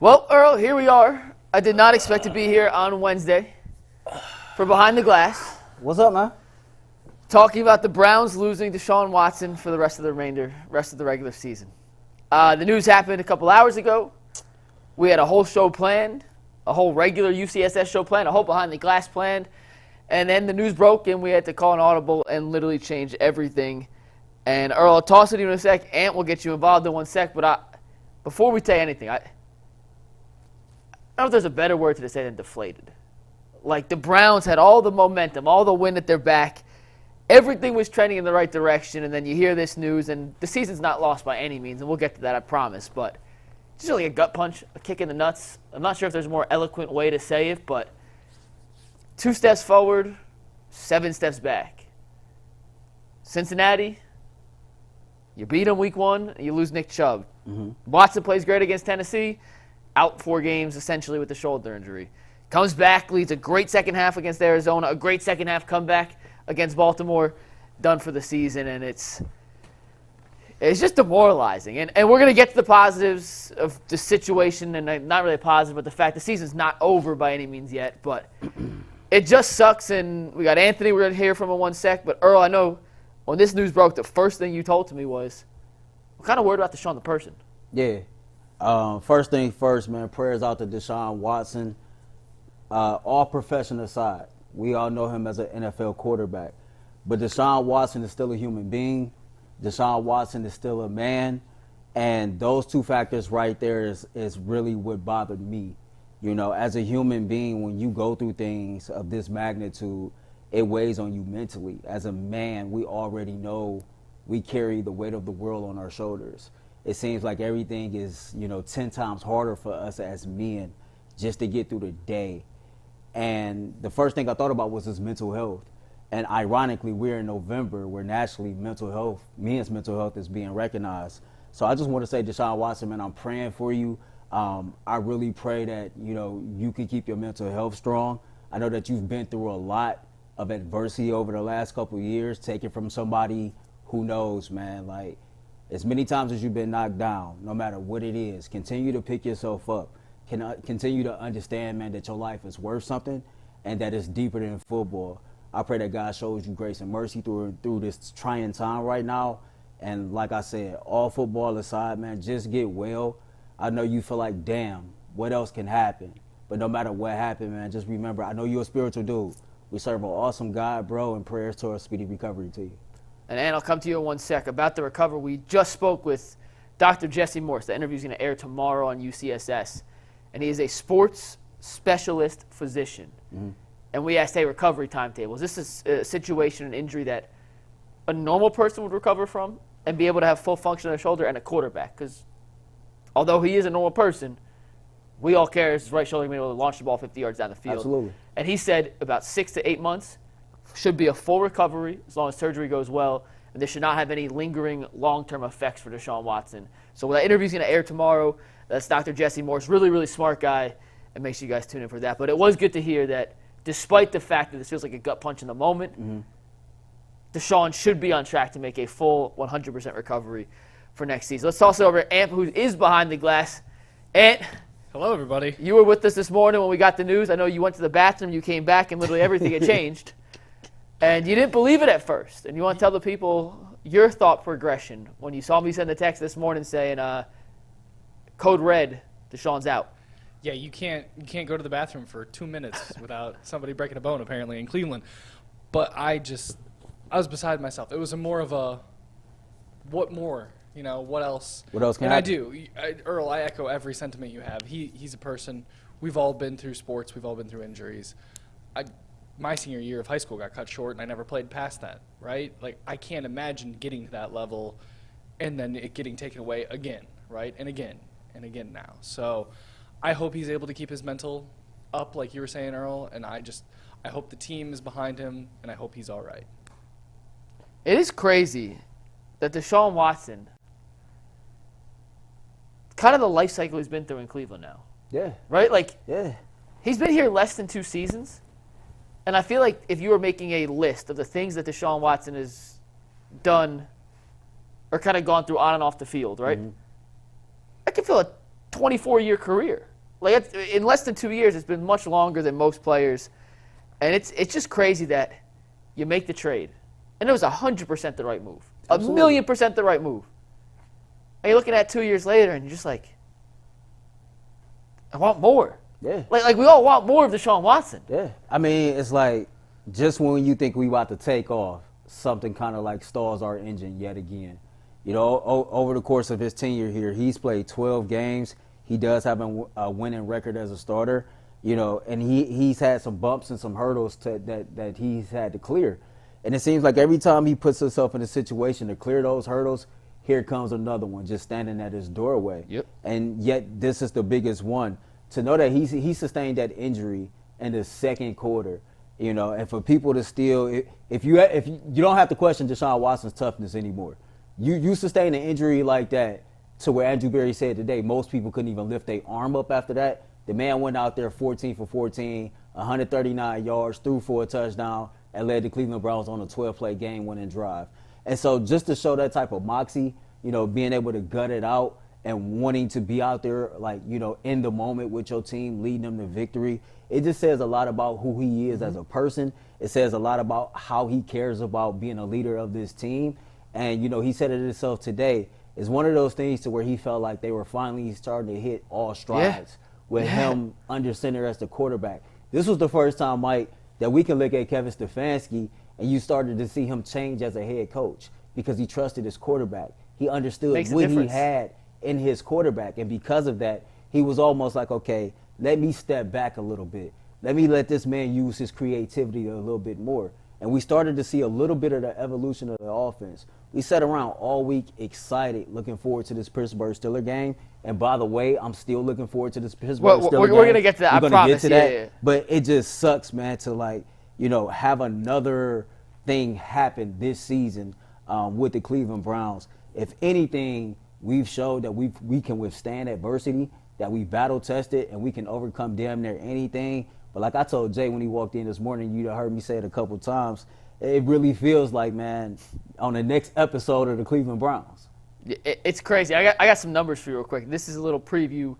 Well, Earl, here we are. I did not expect to be here on Wednesday for Behind the Glass. What's up, man? Talking about the Browns losing Deshaun Watson for the rest of the regular season. The news happened a couple hours ago. We had a whole show planned, a whole regular UCSS show planned, a whole Behind the Glass planned, and then the news broke and we had to call an audible and literally change everything. And Earl, I'll toss it to you in a sec. Ant will get you involved in 1 sec, but before we say anything, I don't know if there's a better word to say than deflated. Like, the Browns had all the momentum, all the wind at their back. Everything was trending in the right direction, and then you hear this news, and the season's not lost by any means, and we'll get to that, I promise. But it's just like a gut punch, a kick in the nuts. I'm not sure if there's a more eloquent way to say it, but 2 steps forward, 7 steps back. Cincinnati, you beat them week 1, and you lose Nick Chubb. Mm-hmm. Watson plays great against Tennessee. Out 4 games, essentially, with the shoulder injury. Comes back, leads a great second half against Arizona, a great second half comeback against Baltimore, done for the season, and it's just demoralizing. And we're going to get to the positives of the situation, and not really a positive, but the fact the season's not over by any means yet, but it just sucks, and we got Anthony we're going to hear from in 1 sec, but Earl, I know when this news broke, the first thing you told to me was, what kind of word about Deshaun the person? Yeah. First thing first, man, prayers out to Deshaun Watson. All profession aside, we all know him as an NFL quarterback. But Deshaun Watson is still a human being. Deshaun Watson is still a man. And those 2 factors right there is really what bothered me. You know, as a human being, when you go through things of this magnitude, it weighs on you mentally. As a man, we already know we carry the weight of the world on our shoulders. It seems like everything is, 10 times harder for us as men just to get through the day. And the first thing I thought about was his mental health. And ironically, we're in November where nationally men's mental health is being recognized. So I just want to say, Deshaun Watson, man, I'm praying for you. I really pray that, you can keep your mental health strong. I know that you've been through a lot of adversity over the last couple of years, taken from somebody who knows, man, like, as many times as you've been knocked down, no matter what it is, continue to pick yourself up. Continue to understand, man, that your life is worth something and that it's deeper than football. I pray that God shows you grace and mercy through this trying time right now. And like I said, all football aside, man, just get well. I know you feel like, damn, what else can happen? But no matter what happened, man, just remember, I know you're a spiritual dude. We serve an awesome God, bro, and prayers to a speedy recovery to you. And I'll come to you in 1 sec. About the recovery, we just spoke with Dr. Jesse Morse. The interview's going to air tomorrow on UCSS. And he is a sports specialist physician. Mm-hmm. And we asked, hey, recovery timetables. This is a situation, an injury that a normal person would recover from and be able to have full function of the shoulder, and a quarterback. Because although he is a normal person, we all care his right shoulder being able to launch the ball 50 yards down the field. Absolutely. And he said about 6 to 8 months should be a full recovery as long as surgery goes well, and they should not have any lingering long-term effects for Deshaun Watson. So that interview's going to air tomorrow. That's Dr. Jesse Morse, really, really smart guy, and make sure you guys tune in for that. But it was good to hear that despite the fact that this feels like a gut punch in the moment, mm-hmm. Deshaun should be on track to make a full 100% recovery for next season. Let's toss it over to Ant, who is behind the glass. Ant. Hello, everybody. You were with us this morning when we got the news. I know you went to the bathroom, you came back, and literally everything had changed. And you didn't believe it at first. And you want to tell the people your thought progression when you saw me send a text this morning saying, code red, Deshaun's out. Yeah, you can't go to the bathroom for 2 minutes without somebody breaking a bone, apparently, in Cleveland. But I was beside myself. It was more of a, what more? What else? What else can and happen? Earl, I echo every sentiment you have. He's a person. We've all been through sports. We've all been through injuries. My senior year of high school got cut short, and I never played past that, right? Like, I can't imagine getting to that level and then it getting taken away again, right? And again now. So I hope he's able to keep his mental up, like you were saying, Earl, and I hope the team is behind him, and I hope he's all right. It is crazy that Deshaun Watson, kind of the life cycle he's been through in Cleveland now. Yeah. Right? Like, yeah. He's been here less than 2 seasons. And I feel like if you were making a list of the things that Deshaun Watson has done or kind of gone through on and off the field, right? Mm-hmm. I can feel a 24-year career. Like in less than 2 years, it's been much longer than most players, and it's just crazy that you make the trade, and it was 100% the right move, Absolutely. 1,000,000% the right move. And you're looking at 2 years later, and you're just like, I want more. Yeah. Like we all want more of Deshaun Watson. Yeah. I mean, it's like just when you think we about to take off, something kind of like stalls our engine yet again. You know, over the course of his tenure here, he's played 12 games. He does have a winning record as a starter, you know, and he's had some bumps and some hurdles that he's had to clear. And it seems like every time he puts himself in a situation to clear those hurdles, here comes another one just standing at his doorway. Yep. And yet this is the biggest one. To know that he sustained that injury in the second quarter, you know, and for people to still, if you don't have to question Deshaun Watson's toughness anymore. You sustain an injury like that to where Andrew Berry said today, most people couldn't even lift their arm up after that. The man went out there 14 for 14, 139 yards, threw for a touchdown, and led the Cleveland Browns on a 12-play game-winning drive. And so just to show that type of moxie, you know, being able to gut it out and wanting to be out there, like, you know, in the moment with your team, leading them to victory, it just says a lot about who he is as a person. It says a lot about how he cares about being a leader of this team. And, you know, he said it himself today. It's one of those things to where he felt like they were finally starting to hit all strides with him under center as the quarterback. This was the first time, Mike, that we can look at Kevin Stefanski and you started to see him change as a head coach because he trusted his quarterback. He understood what he had in his quarterback. And because of that, he was almost like, okay, let me step back a little bit. Let me let this man use his creativity a little bit more. And we started to see a little bit of the evolution of the offense. We sat around all week excited, looking forward to this Pittsburgh Steelers game. And by the way, I'm still looking forward to this Pittsburgh Steelers game. We're going to get to that, I promise. Get to that. Yeah. But it just sucks, man, to, like, you know, have another thing happen this season with the Cleveland Browns. If anything, we've showed that we can withstand adversity, that we battle-tested, and we can overcome damn near anything. But like I told Jay when he walked in this morning, you heard me say it a couple times, it really feels like, man, on the next episode of the Cleveland Browns. It's crazy. I got some numbers for you real quick. This is a little preview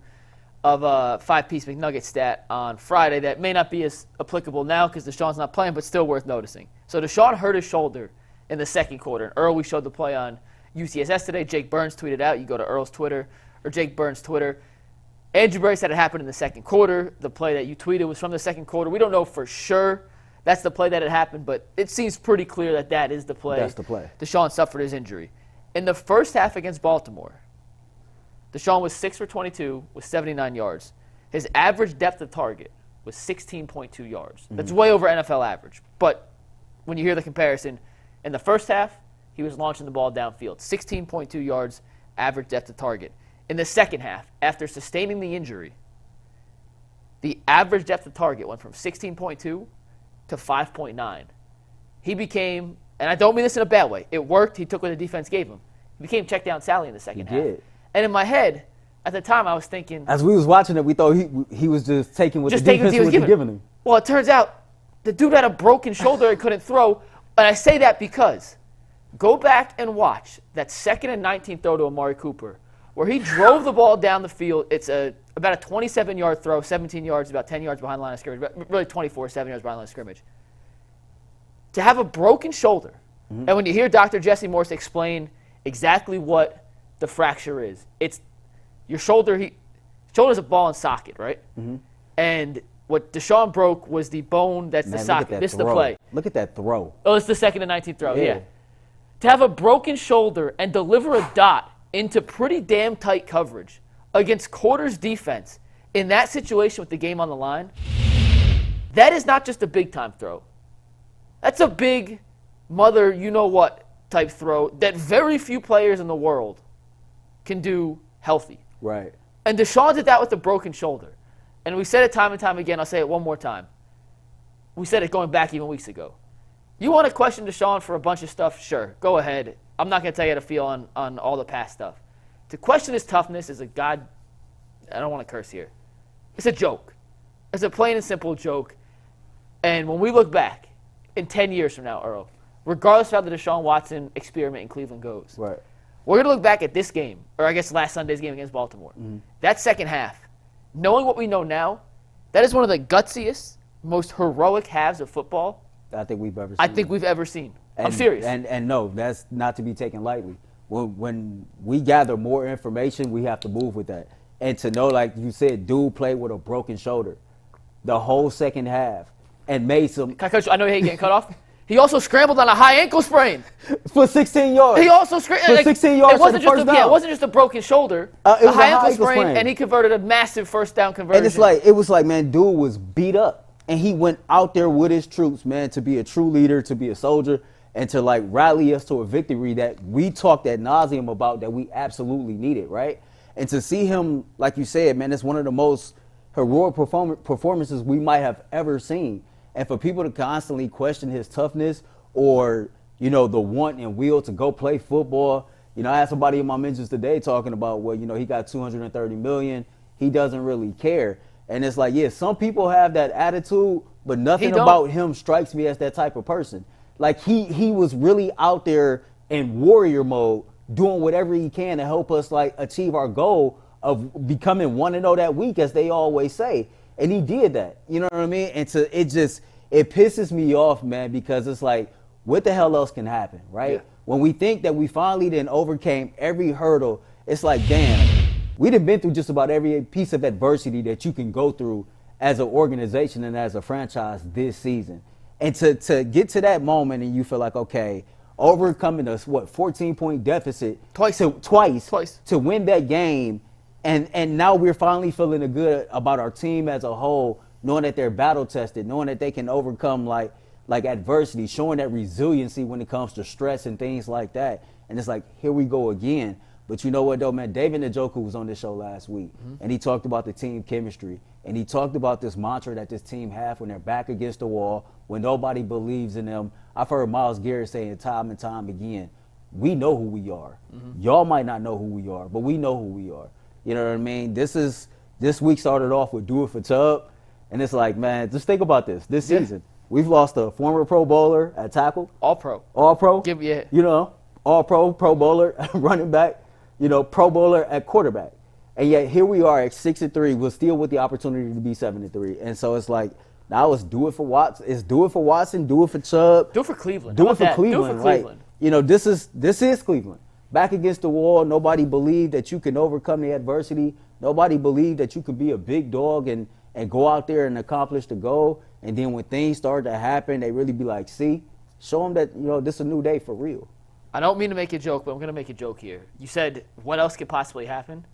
of a 5-piece McNugget stat on Friday that may not be as applicable now because Deshaun's not playing, but still worth noticing. So Deshaun hurt his shoulder in the second quarter. And Earl, we showed the play on UCSS today. Jake Burns tweeted out. You go to Earl's Twitter or Jake Burns' Twitter. Andrew Berry said it happened in the second quarter. The play that you tweeted was from the second quarter. We don't know for sure that's the play that it happened, but it seems pretty clear that that is the play. That's the play. Deshaun suffered his injury. In the first half against Baltimore, Deshaun was 6 for 22 with 79 yards. His average depth of target was 16.2 yards. That's way over NFL average. But when you hear the comparison, in the first half, he was launching the ball downfield. 16.2 yards, average depth of target. In the second half, after sustaining the injury, the average depth of target went from 16.2 to 5.9. He became, and I don't mean this in a bad way, it worked. He took what the defense gave him. He became check down Sally in the second half. Did. And in my head, at the time, I was thinking, as we was watching it, we thought he was just taking what the defense was giving him. Well, it turns out the dude had a broken shoulder and couldn't throw. And I say that because go back and watch that 2nd and 19 throw to Amari Cooper, where he drove the ball down the field. It's about a 27-yard throw, 17 yards, about 10 yards behind the line of scrimmage, but really 24, 7 yards behind the line of scrimmage. To have a broken shoulder, and when you hear Dr. Jesse Morse explain exactly what the fracture is, it's your shoulder. Shoulder's a ball and socket, right? And what Deshaun broke was the bone that's the socket. Missed the play. Look at that throw. Oh, it's the 2nd and 19th throw, yeah. To have a broken shoulder and deliver a dot into pretty damn tight coverage against Quarter's defense in that situation with the game on the line, that is not just a big-time throw. That's a big mother you-know-what type throw that very few players in the world can do healthy. Right. And Deshaun did that with a broken shoulder. And we said it time and time again. I'll say it one more time. We said it going back even weeks ago. You want to question Deshaun for a bunch of stuff? Sure, go ahead. I'm not going to tell you how to feel on all the past stuff. To question his toughness is I don't want to curse here. It's a joke. It's a plain and simple joke. And when we look back in 10 years from now, Earl, regardless of how the Deshaun Watson experiment in Cleveland goes, right, we're going to look back at this game, or I guess last Sunday's game against Baltimore. That second half knowing what we know now, that is one of the gutsiest, most heroic halves of football I think we've ever seen. I think we've ever seen. I'm serious. And no, that's not to be taken lightly. When we gather more information, we have to move with that. And to know, like you said, dude played with a broken shoulder the whole second half and made some. Can I cut you? I know he ain't getting cut off. He also scrambled on a high ankle sprain. For 16 yards. He also scrambled. For 16 yards for the first down. Yeah, it wasn't just a broken shoulder. It was a high ankle sprain, and he converted a massive first down conversion. And it was like, man, dude was beat up. And he went out there with his troops, man, to be a true leader, to be a soldier, and to, like, rally us to a victory that we talked ad nauseum about that we absolutely needed, right? And to see him, like you said, man, it's one of the most heroic performances we might have ever seen. And for people to constantly question his toughness or, you know, the want and will to go play football. You know, I had somebody in my mentions today talking about, well, you know, he got $230 million. He doesn't really care. And it's like, yeah, some people have that attitude, but nothing about him strikes me as that type of person. Like, he was really out there in warrior mode, doing whatever he can to help us, like, achieve our goal of becoming 1-0 that week, as they always say. And he did that. You know what I mean? And it pisses me off, man, because it's like, what the hell else can happen, right? Yeah. When we think that we finally then overcame every hurdle, it's like, damn, we done been through just about every piece of adversity that you can go through as an organization and as a franchise this season. And to get to that moment and you feel like, okay, overcoming a 14-point deficit twice to win that game, and now we're finally feeling good about our team as a whole, knowing that they're battle tested, knowing that they can overcome like adversity, showing that resiliency when it comes to stress and things like that. And it's like, here we go again. But you know what, though, man? David Njoku was on this show last week, and he talked about the team chemistry, and he talked about this mantra that this team have when they're back against the wall, when nobody believes in them. I've heard Myles Garrett saying time and time again, we know who we are. Y'all might not know who we are, but we know who we are. You know what I mean? This week started off with Do It for Chubb, and it's like, man, just think about this season. We've lost a former Pro Bowler at tackle. All-Pro. You know, All-Pro, Pro Bowler, running back. You know, Pro Bowler at quarterback. And yet here we are at 6-3. We're still with the opportunity to be 7-3. And so it's like, now it's do it for Watson. It's do it for Watson, do it for Chubb. Do it for Cleveland. Do it for Cleveland. Like, you know, this is Cleveland. Back against the wall. Nobody believed that you can overcome the adversity. Nobody believed that you could be a big dog and go out there and accomplish the goal. And then when things start to happen, they really be like, see, show them that, you know, this is a new day for real. I don't mean to make a joke, but I'm going to make a joke here. You said, what else could possibly happen?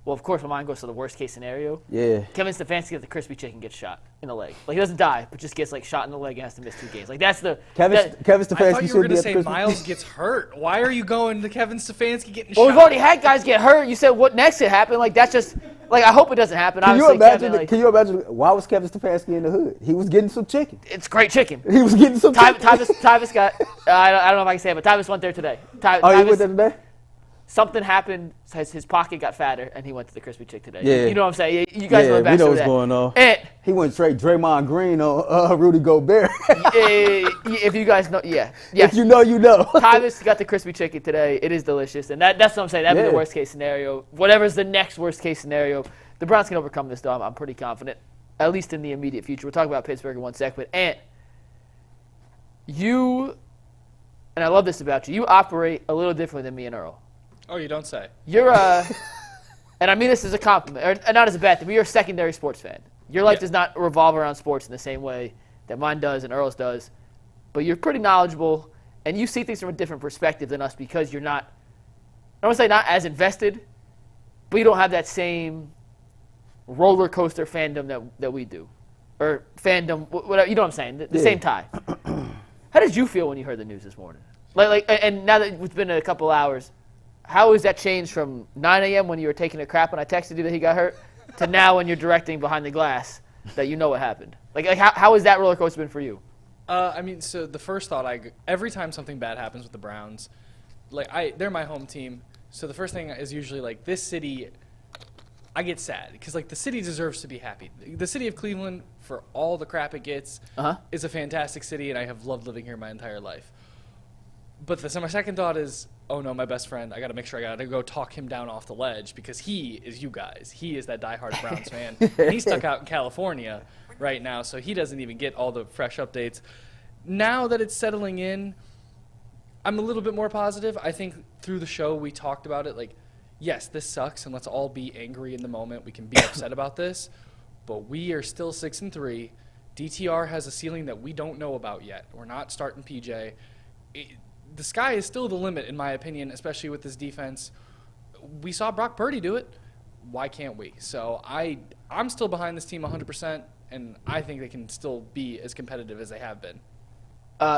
Well, of course, my mind goes to the worst-case scenario. Yeah. Kevin Stefanski at the crispy chicken gets shot in the leg. Like, he doesn't die, but just gets, like, shot in the leg and has to miss 2 games. Like, that's the – Kevin Stefanski I thought you were going to say Myles gets hurt. Why are you going to Kevin Stefanski getting shot? Well, we've already had guys get hurt. You said what next could happen. Like, that's just – like, I hope it doesn't happen. Can you imagine why was Kevin Stefanski in the hood? He was getting some chicken. It's great chicken. He was getting some chicken. Tyvis got I don't know if I can say it, but Tyvis went there today. Tyvis, he went there today? Something happened. His pocket got fatter, and he went to the crispy chick today. Yeah. You know what I'm saying? You guys know the backstory. We know what's going on. He went straight Draymond Green on Rudy Gobert. If you guys know, yeah. Yes. If you know, you know. Tyvis got the crispy chicken today. It is delicious, and that's what I'm saying. That'd be the worst case scenario. Whatever's the next worst case scenario, the Browns can overcome this, though. I'm pretty confident, at least in the immediate future. We'll talk about Pittsburgh in 1 sec, but Ant, you, and I love this about you, you operate a little differently than me and Earl. Oh, you don't say. You're and I mean this as a compliment, or not as a bad thing, but you're a secondary sports fan. Your life does not revolve around sports in the same way that mine does and Earl's does, but you're pretty knowledgeable, and you see things from a different perspective than us because you're not, I don't want to say not as invested, but you don't have that same roller coaster fandom that we do. Or fandom, whatever, you know what I'm saying, the same tie. How did you feel when you heard the news this morning? And now that it's been a couple hours, how has that changed from 9 a.m. when you were taking a crap and I texted you that he got hurt to now when you're directing behind the glass that you know what happened? Like how has that roller coaster been for you? I mean, so the first thought, every time something bad happens with the Browns, they're my home team, so the first thing is usually like this city, I get sad because like the city deserves to be happy. The city of Cleveland, for all the crap it gets, is a fantastic city, and I have loved living here my entire life. But so my second thought is, oh no, my best friend, I got to make sure I got to go talk him down off the ledge because he is you guys. He is that diehard Browns fan. And he's stuck out in California right now, so he doesn't even get all the fresh updates. Now that it's settling in, I'm a little bit more positive. I think through the show we talked about it, like, yes, this sucks, and let's all be angry in the moment. We can be upset about this, but we are still 6-3. DTR has a ceiling that we don't know about yet. We're not starting PJ. The sky is still the limit, in my opinion, especially with this defense. We saw Brock Purdy do it. Why can't we? So I'm still behind this team 100%, and I think they can still be as competitive as they have been.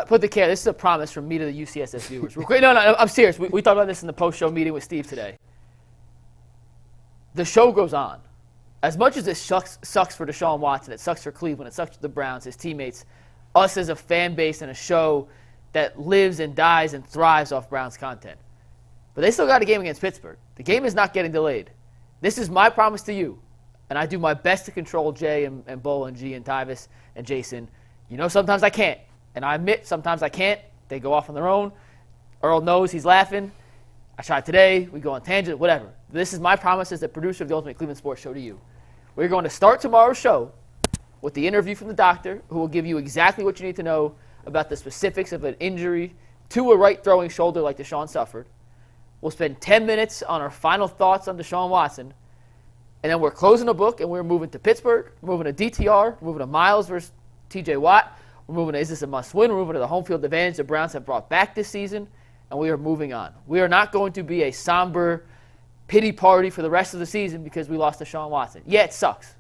Put the care. This is a promise from me to the UCSS viewers. No, I'm serious. We talked about this in the post-show meeting with Steve today. The show goes on. As much as it sucks for Deshaun Watson, it sucks for Cleveland, it sucks for the Browns, his teammates, us as a fan base and a show that lives and dies and thrives off Browns content. But they still got a game against Pittsburgh. The game is not getting delayed. This is my promise to you, and I do my best to control Jay and Bo and G and Tyvis and Jason. You know, sometimes I can't, and I admit sometimes I can't. They go off on their own. Earl knows he's laughing. I tried today. We go on tangent, whatever. This is my promise as the producer of the Ultimate Cleveland Sports Show to you. We're going to start tomorrow's show with the interview from the doctor who will give you exactly what you need to know about the specifics of an injury to a right throwing shoulder like Deshaun suffered. We'll spend 10 minutes on our final thoughts on Deshaun Watson. And then we're closing the book and we're moving to Pittsburgh, we're moving to DTR, we're moving to Miles versus TJ Watt. We're moving to is this a must win? We're moving to the home field advantage the Browns have brought back this season. And we are moving on. We are not going to be a somber pity party for the rest of the season because we lost Deshaun Watson. Yeah, it sucks.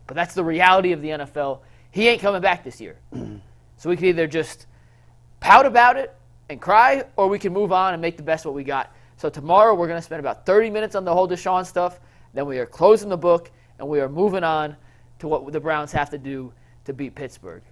But that's the reality of the NFL. He ain't coming back this year. So we can either just pout about it and cry, or we can move on and make the best of what we got. So tomorrow we're going to spend about 30 minutes on the whole Deshaun stuff. Then we are closing the book, and we are moving on to what the Browns have to do to beat Pittsburgh.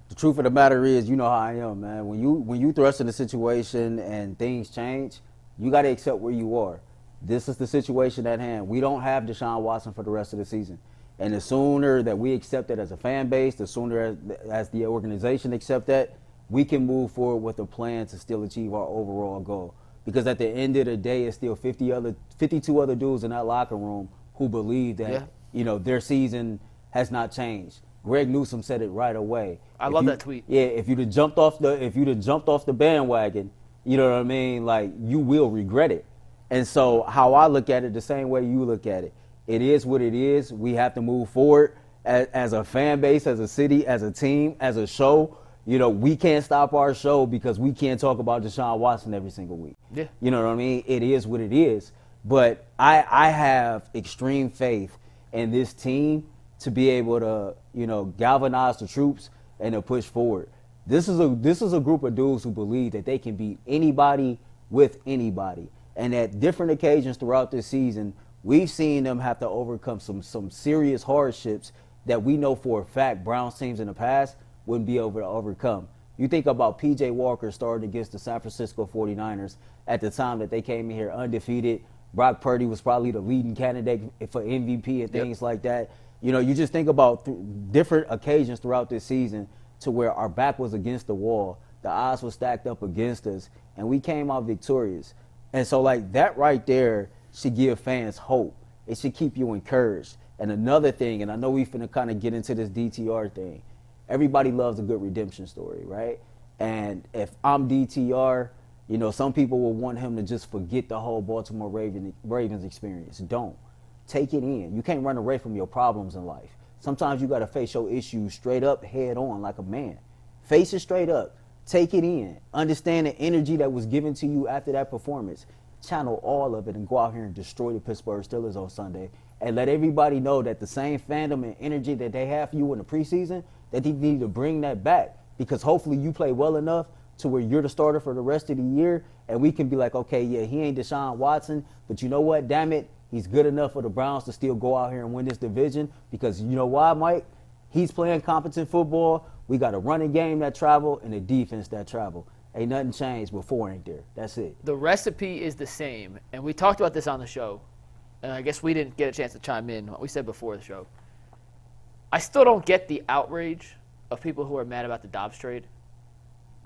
The truth of the matter is, you know how I am, man. When you thrust in a situation and things change, you got to accept where you are. This is the situation at hand. We don't have Deshaun Watson for the rest of the season. And the sooner that we accept that as a fan base, the sooner as the organization accept that, we can move forward with a plan to still achieve our overall goal. Because at the end of the day, it's still 52 other dudes in that locker room who believe that, you know, their season has not changed. Greg Newsome said it right away. I love that tweet. Yeah, if you'd have jumped off the bandwagon, you know what I mean, like, you will regret it. And so how I look at it, the same way you look at it, it is what it is. We have to move forward as a fan base, as a city, as a team, as a show. You know, we can't stop our show because we can't talk about Deshaun Watson every single week. Yeah. You know what I mean? It is what it is. But I have extreme faith in this team to be able to, you know, galvanize the troops and to push forward. This is a group of dudes who believe that they can beat anybody with anybody. And at different occasions throughout this season, we've seen them have to overcome some serious hardships that we know for a fact Browns teams in the past wouldn't be able to overcome. You think about P.J. Walker starting against the San Francisco 49ers at the time that they came in here undefeated. Brock Purdy was probably the leading candidate for MVP and things like that. You know, you just think about different occasions throughout this season to where our back was against the wall, the odds were stacked up against us, and we came out victorious. And so, like, that right there should give fans hope. It should keep you encouraged. And another thing, and I know we finna kind of get into this DTR thing, everybody loves a good redemption story, right? And if I'm DTR, you know, some people will want him to just forget the whole Baltimore Ravens experience. Don't. Take it in. You can't run away from your problems in life. Sometimes you got to face your issues straight up, head on, like a man. Face it straight up. Take it in. Understand the energy that was given to you after that performance. Channel all of it and go out here and destroy the Pittsburgh Steelers on Sunday. And let everybody know that the same fandom and energy that they have for you in the preseason, that they need to bring that back. Because hopefully you play well enough to where you're the starter for the rest of the year. And we can be like, okay, yeah, he ain't Deshaun Watson. But you know what? Damn it. He's good enough for the Browns to still go out here and win this division because you know why, Mike? He's playing competent football. We got a running game that travel and a defense that travel. Ain't nothing changed before, ain't there? That's it. The recipe is the same, and we talked about this on the show, and I guess we didn't get a chance to chime in. What we said before the show. I still don't get the outrage of people who are mad about the Dobbs trade.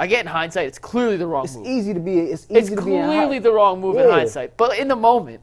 I get in hindsight, it's clearly the wrong move. It's easy to be in clearly the wrong move in hindsight. But in the moment,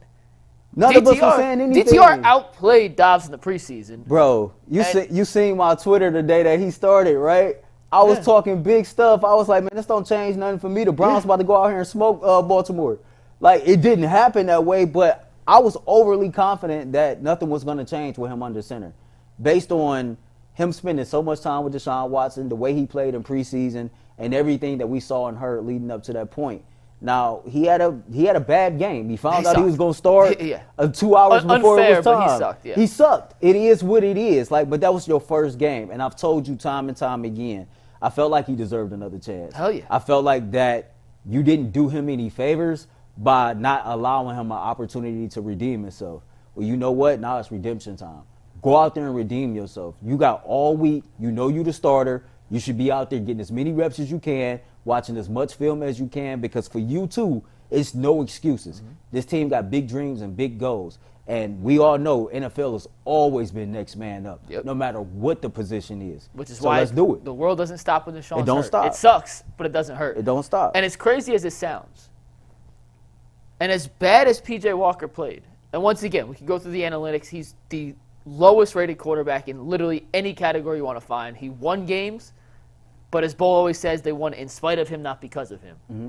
none of us were saying anything. DTR outplayed Dobbs in the preseason. Bro, you seen my Twitter the day that he started, right? I was talking big stuff. I was like, man, this don't change nothing for me. The Browns about to go out here and smoke Baltimore. Like, it didn't happen that way, but I was overly confident that nothing was going to change with him under center. Based on him spending so much time with Deshaun Watson, the way he played in preseason, and everything that we saw and heard leading up to that point. Now, he had a bad game. He found out he was going to start 2 hours before it was time. But he sucked, He sucked. It is what it is. Like, but that was your first game, and I've told you time and time again, I felt like he deserved another chance. Hell yeah. I felt like that you didn't do him any favors by not allowing him an opportunity to redeem himself. Well, you know what? Now it's redemption time. Go out there and redeem yourself. You got all week. You know you the starter. You should be out there getting as many reps as you can, watching as much film as you can, because for you, too, it's no excuses. Mm-hmm. This team got big dreams and big goals. And we all know NFL has always been next man up, no matter what the position is. Which is why let's do it. The world doesn't stop when Deshaun's It don't hurt. stop. It sucks, but it doesn't hurt. It don't stop. And as crazy as it sounds, and as bad as P.J. Walker played, and once again, we can go through the analytics, he's the lowest-rated quarterback in literally any category you want to find. He won games, but as Bo always says, they won in spite of him, not because of him. Mm-hmm.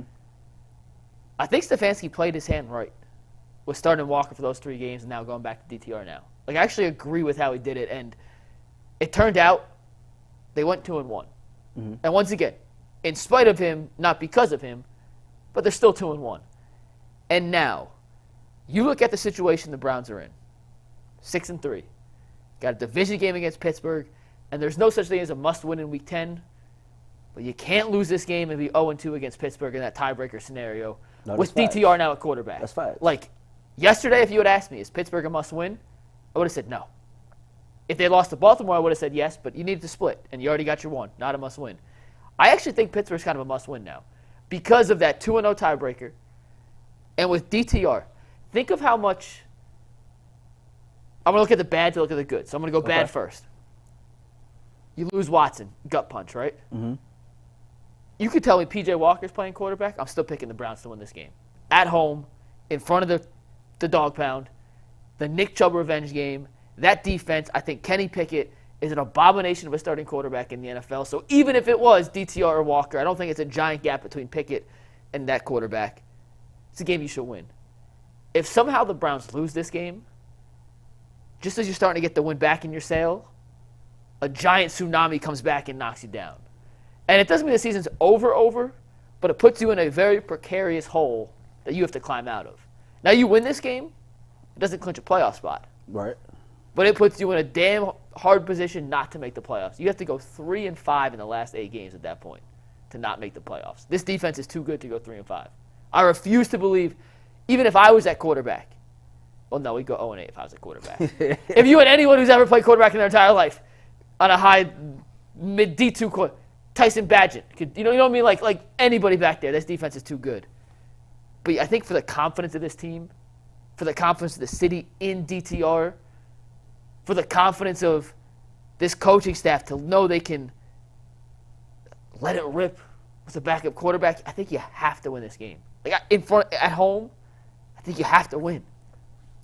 I think Stefanski played his hand right with starting Walker for those 3 games and now going back to DTR now. Like, I actually agree with how he did it, and it turned out they went 2-1. Mm-hmm. And once again, in spite of him, not because of him, but they're still 2-1. And now, you look at the situation the Browns are in. 6-3. Got a division game against Pittsburgh, and there's no such thing as a must-win in Week 10. But you can't lose this game and be 0-2 against Pittsburgh in that tiebreaker scenario with DTR now at quarterback. That's fine. Like, yesterday, if you had asked me, is Pittsburgh a must-win? I would have said no. If they lost to Baltimore, I would have said yes, but you needed to split, and you already got your one. Not a must-win. I actually think Pittsburgh's kind of a must-win now because of that 2-0 tiebreaker. And with DTR, think of how much – I'm going to look at the bad to look at the good. So I'm going to go bad first. You lose Watson, gut punch, right? Mm-hmm. You could tell me P.J. Walker's playing quarterback. I'm still picking the Browns to win this game. At home, in front of the dog pound, the Nick Chubb revenge game, that defense, I think Kenny Pickett is an abomination of a starting quarterback in the NFL. So even if it was DTR or Walker, I don't think it's a giant gap between Pickett and that quarterback. It's a game you should win. If somehow the Browns lose this game, just as you're starting to get the win back in your sail, a giant tsunami comes back and knocks you down. And it doesn't mean the season's over, but it puts you in a very precarious hole that you have to climb out of. Now, you win this game, it doesn't clinch a playoff spot. Right. But it puts you in a damn hard position not to make the playoffs. You have to go 3-5 in the last 8 games at that point to not make the playoffs. This defense is too good to go 3-5. I refuse to believe, even if I was at quarterback, well, no, we'd go 0-8 if I was at quarterback. If you had anyone who's ever played quarterback in their entire life on a high mid D2 quarterback, Tyson Badgett, you know what I mean? Like anybody back there, this defense is too good. But I think for the confidence of this team, for the confidence of the city in DTR, for the confidence of this coaching staff to know they can let it rip with a backup quarterback, I think you have to win this game. Like at home, I think you have to win.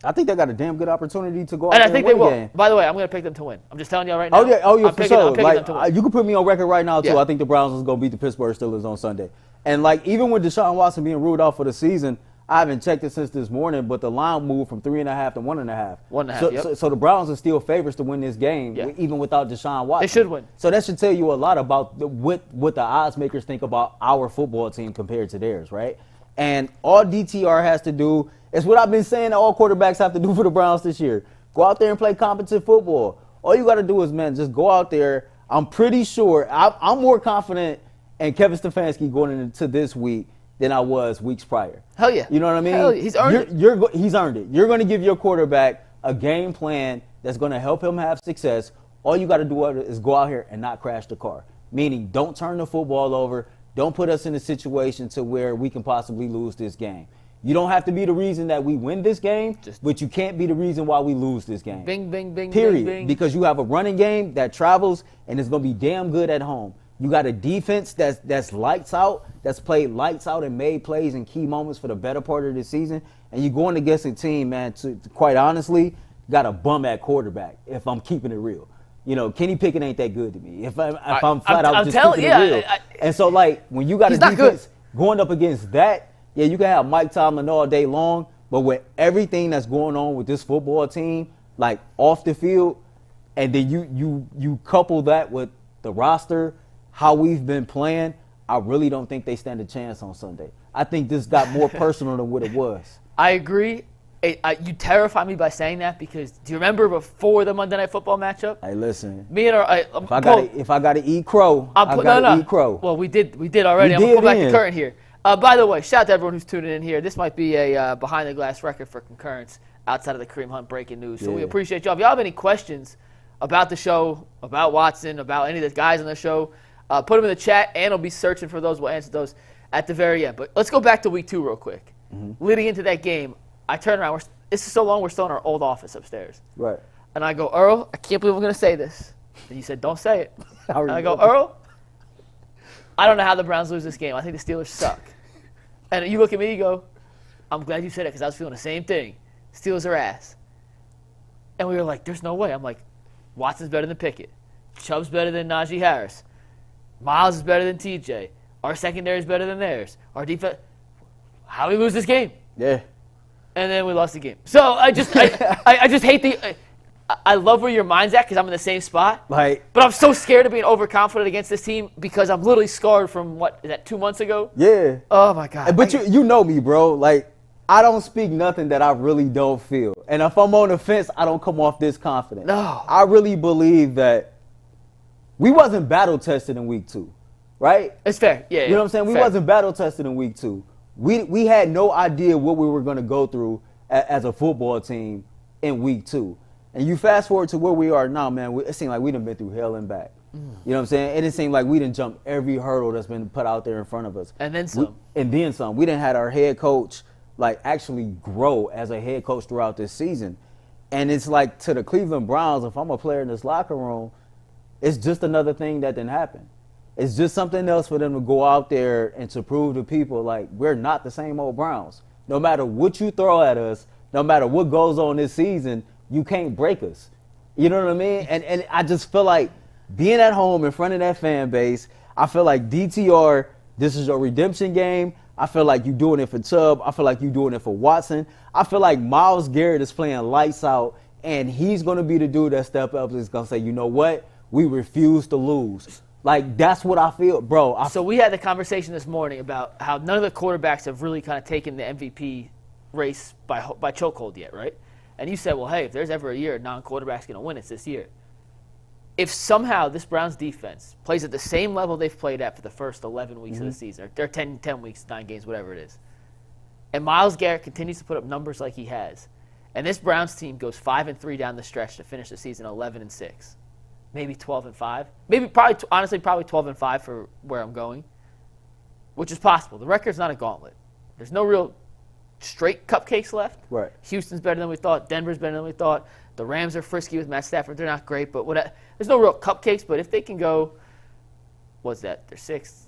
I think they got a damn good opportunity to go out and there I think and they win will. the game. By the way, I'm going to pick them to win. I'm just telling you right now. Oh yeah, for sure. Like, you can put me on record right now too. Yeah. I think the Browns is going to beat the Pittsburgh Steelers on Sunday. And like even with Deshaun Watson being ruled out for the season, I haven't checked it since this morning, but the line moved from 3.5 to 1.5. 1.5. So the Browns are still favorites to win this game, even without Deshaun Watson. They should win. So that should tell you a lot about what the odds makers think about our football team compared to theirs, right? And all DTR has to do is what I've been saying that all quarterbacks have to do for the Browns this year. Go out there and play competent football. All you got to do is, man, just go out there. I'm pretty sure I'm more confident in Kevin Stefanski going into this week than I was weeks prior. Hell yeah. You know what I mean? Hell yeah. He's earned it. He's earned it. You're going to give your quarterback a game plan that's going to help him have success. All you got to do is go out here and not crash the car. Meaning, don't turn the football over. Don't put us in a situation to where we can possibly lose this game. You don't have to be the reason that we win this game, but you can't be the reason why we lose this game. Bing, bing, bing, period. bing, bing. Because you have a running game that travels and it's going to be damn good at home. You got a defense that's lights out, that's played lights out and made plays in key moments for the better part of the season. And you're going against a team, man, to quite honestly, got a bum at quarterback, if I'm keeping it real. You know, Kenny Pickett ain't that good to me. If I'm flat out just keeping it real. And so, like, when you got a defense going up against that, yeah, you can have Mike Tomlin all day long, but with everything that's going on with this football team, like off the field, and then you couple that with the roster, how we've been playing, I really don't think they stand a chance on Sunday. I think this got more personal than what it was. I agree. You terrify me by saying that because do you remember before the Monday Night Football matchup? Hey, listen. Me and if I gotta eat crow, I gotta eat crow. Well, we did already. I'm gonna pull back the curtain here. By the way, shout out to everyone who's tuning in here. This might be a behind the glass record for Concurrence outside of the Kareem Hunt breaking news. So we appreciate y'all. If y'all have any questions about the show, about Watson, about any of the guys on the show, put them in the chat, and I'll be searching for those. We'll answer those at the very end. But let's go back to week 2 real quick. Leading into that game, I turn around. This is so long, we're still in our old office upstairs. Right. And I go, Earl, I can't believe I'm going to say this. And you said, don't say it. And I go, Earl, I don't know how the Browns lose this game. I think the Steelers suck. And you look at me, you go, I'm glad you said it because I was feeling the same thing. Steelers are ass. And we were like, there's no way. I'm like, Watson's better than Pickett. Chubb's better than Najee Harris. Miles is better than TJ. Our secondary is better than theirs. Our defense. How do we lose this game? Yeah. And then we lost the game. So I just hate the. I love where your mind's at because I'm in the same spot. Like, but I'm so scared of being overconfident against this team because I'm literally scarred from what is that 2 months ago? Yeah. Oh my God. But you know me, bro. Like, I don't speak nothing that I really don't feel. And if I'm on the fence, I don't come off this confident. No. I really believe that we wasn't battle tested in week 2, right? It's fair. Yeah. You know what I'm saying? We wasn't battle tested in week 2. We had no idea what we were going to go through as a football team in week 2. And you fast forward to where we are now, man, it seemed like we done been through hell and back. You know what I'm saying? And it seemed like we done jumped every hurdle that's been put out there in front of us. And then some. We done had our head coach, like, actually grow as a head coach throughout this season. And it's like to the Cleveland Browns, if I'm a player in this locker room, it's just another thing that didn't happen. It's just something else for them to go out there and to prove to people, like, we're not the same old Browns. No matter what you throw at us, no matter what goes on this season, you can't break us. You know what I mean? And I just feel like being at home in front of that fan base, I feel like DTR, this is your redemption game. I feel like you're doing it for Chubb. I feel like you're doing it for Watson. I feel like Myles Garrett is playing lights out, and he's going to be the dude that step up and is going to say, you know what? We refuse to lose. Like, that's what I feel, bro. So we had the conversation this morning about how none of the quarterbacks have really kind of taken the MVP race by chokehold yet, right? And you said, well, hey, if there's ever a year a non-quarterback's going to win, it's this year. If somehow this Browns defense plays at the same level they've played at for the first 11 weeks of the season, or 10 weeks, 9 games, whatever it is, and Myles Garrett continues to put up numbers like he has, and this Browns team goes 5-3 down the stretch to finish the season 11-6. Maybe 12-5. Maybe honestly 12-5 for where I'm going, which is possible. The record's not a gauntlet. There's no real straight cupcakes left. Right. Houston's better than we thought. Denver's better than we thought. The Rams are frisky with Matt Stafford. They're not great, but there's no real cupcakes. But if they can go, what's that? They're 6th.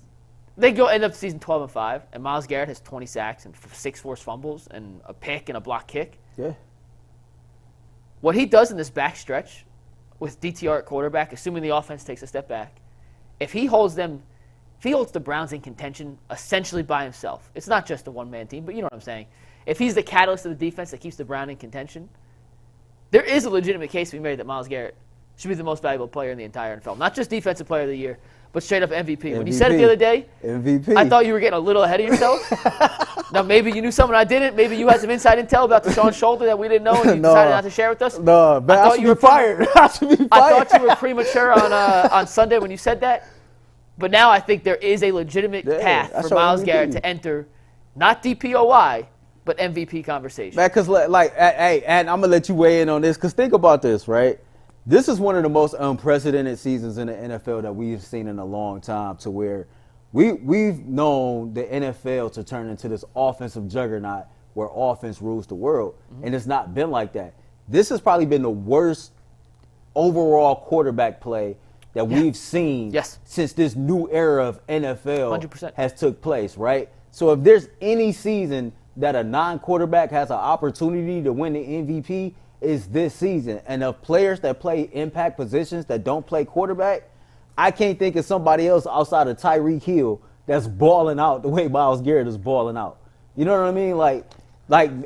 They go end up the season 12-5, and Myles Garrett has 20 sacks and 6 forced fumbles and a pick and a block kick. Yeah. What he does in this backstretch with DTR at quarterback, assuming the offense takes a step back, if he holds the Browns in contention essentially by himself, it's not just a one-man team, but you know what I'm saying. If he's the catalyst of the defense that keeps the Browns in contention, there is a legitimate case to be made that Myles Garrett should be the most valuable player in the entire NFL. Not just Defensive Player of the Year, but straight up MVP. When you said it the other day, MVP. I thought you were getting a little ahead of yourself. Now, maybe you knew something I didn't. Maybe you had some inside intel about Deshaun's shoulder that we didn't know and you decided not to share with us. No, but I should be fired. I thought you were premature on Sunday when you said that. But now I think there is a legitimate path for Myles Garrett to enter not DPOY, but MVP conversation. Man, because, hey, and I'm going to let you weigh in on this, because think about this, right? This is one of the most unprecedented seasons in the NFL that we've seen in a long time, to where we've known the NFL to turn into this offensive juggernaut where offense rules the world, and it's not been like that. This has probably been the worst overall quarterback play that we've seen since this new era of NFL 100%. has took place, right? So if there's any season that a non-quarterback has an opportunity to win the MVP, is this season. And of players that play impact positions that don't play quarterback, I can't think of somebody else outside of Tyreek Hill that's balling out the way Myles Garrett is balling out. You know what I mean? Like,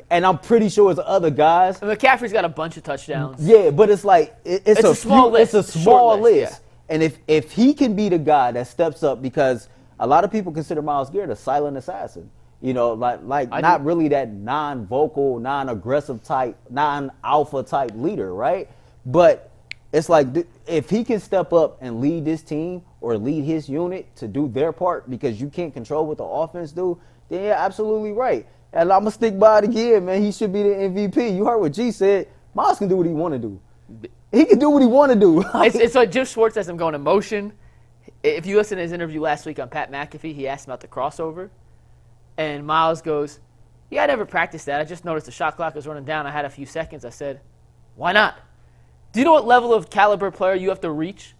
and I'm pretty sure it's other guys. And McCaffrey's got a bunch of touchdowns. Yeah, but it's like it's a small list. It's a small list. Yeah. And if he can be the guy that steps up, because a lot of people consider Myles Garrett a silent assassin. You know, like not really that non-vocal, non-aggressive type, non-alpha type leader, right? But it's like if he can step up and lead this team or lead his unit to do their part, because you can't control what the offense do, then yeah, absolutely right. And I'm going to stick by it again, man. He should be the MVP. You heard what G said. Myles can do what he want to do. He can do what he want to do. It's like Jim Schwartz has him going in motion. If you listen to his interview last week on Pat McAfee, he asked him about the crossover. And Myles goes, yeah, I never practiced that. I just noticed the shot clock was running down. I had a few seconds. I said, why not? Do you know what level of caliber player you have to reach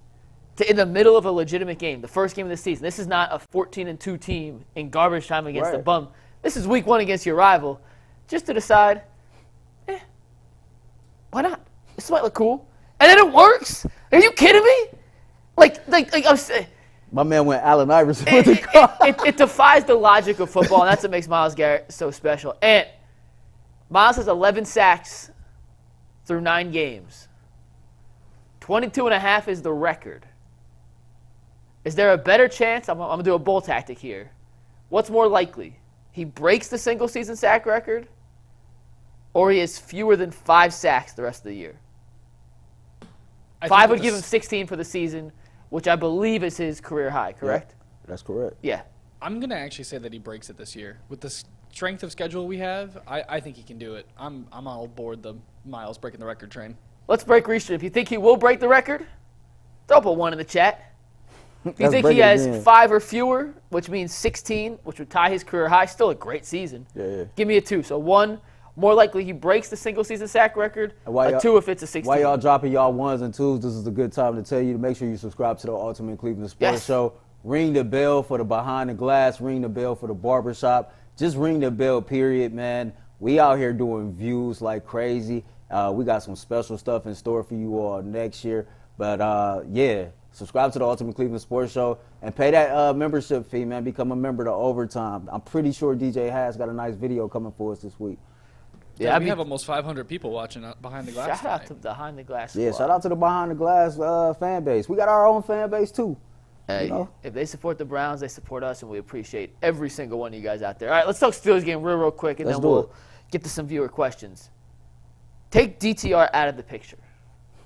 to, in the middle of a legitimate game, the first game of the season? This is not a 14-2 team in garbage time against the bum. This is week 1 against your rival. Just to decide, why not? This might look cool. And then it works? Are you kidding me? Like I'm saying. My man went Allen Iverson. It defies the logic of football, and that's what makes Myles Garrett so special. And Myles has 11 sacks through 9 games. 22.5 is the record. Is there a better chance? I'm going to do a bull tactic here. What's more likely? He breaks the single-season sack record, or he has fewer than 5 sacks the rest of the year? 5 would give him 16 for the season, which I believe is his career high, correct? Yeah, that's correct. Yeah. I'm going to actually say that he breaks it this year. With the strength of schedule we have, I think he can do it. I'm all aboard the Myles breaking the record train. Let's break Reach. If you think he will break the record, throw up a 1 in the chat. If you think he has 5 or fewer, which means 16, which would tie his career high, still a great season. Yeah. Give me a 2. So 1, more likely he breaks the single-season sack record. A 2 if it's a 16. While y'all dropping y'all 1s and 2s, this is a good time to tell you to make sure you subscribe to the Ultimate Cleveland Sports Show. Ring the bell for the Behind the Glass. Ring the bell for the barbershop. Just ring the bell, period, man. We out here doing views like crazy. We got some special stuff in store for you all next year. But, yeah, subscribe to the Ultimate Cleveland Sports Show and pay that membership fee, man. Become a member to Overtime. I'm pretty sure DJ has got a nice video coming for us this week. Yeah, we have almost 500 people watching Behind the Glass. Shout out to Behind the Glass. Yeah, shout out to the Behind the Glass fan base. We got our own fan base, too. Hey, if they support the Browns, they support us, and we appreciate every single one of you guys out there. All right, let's talk Steelers game real quick, and then we'll get to some viewer questions. Take DTR out of the picture.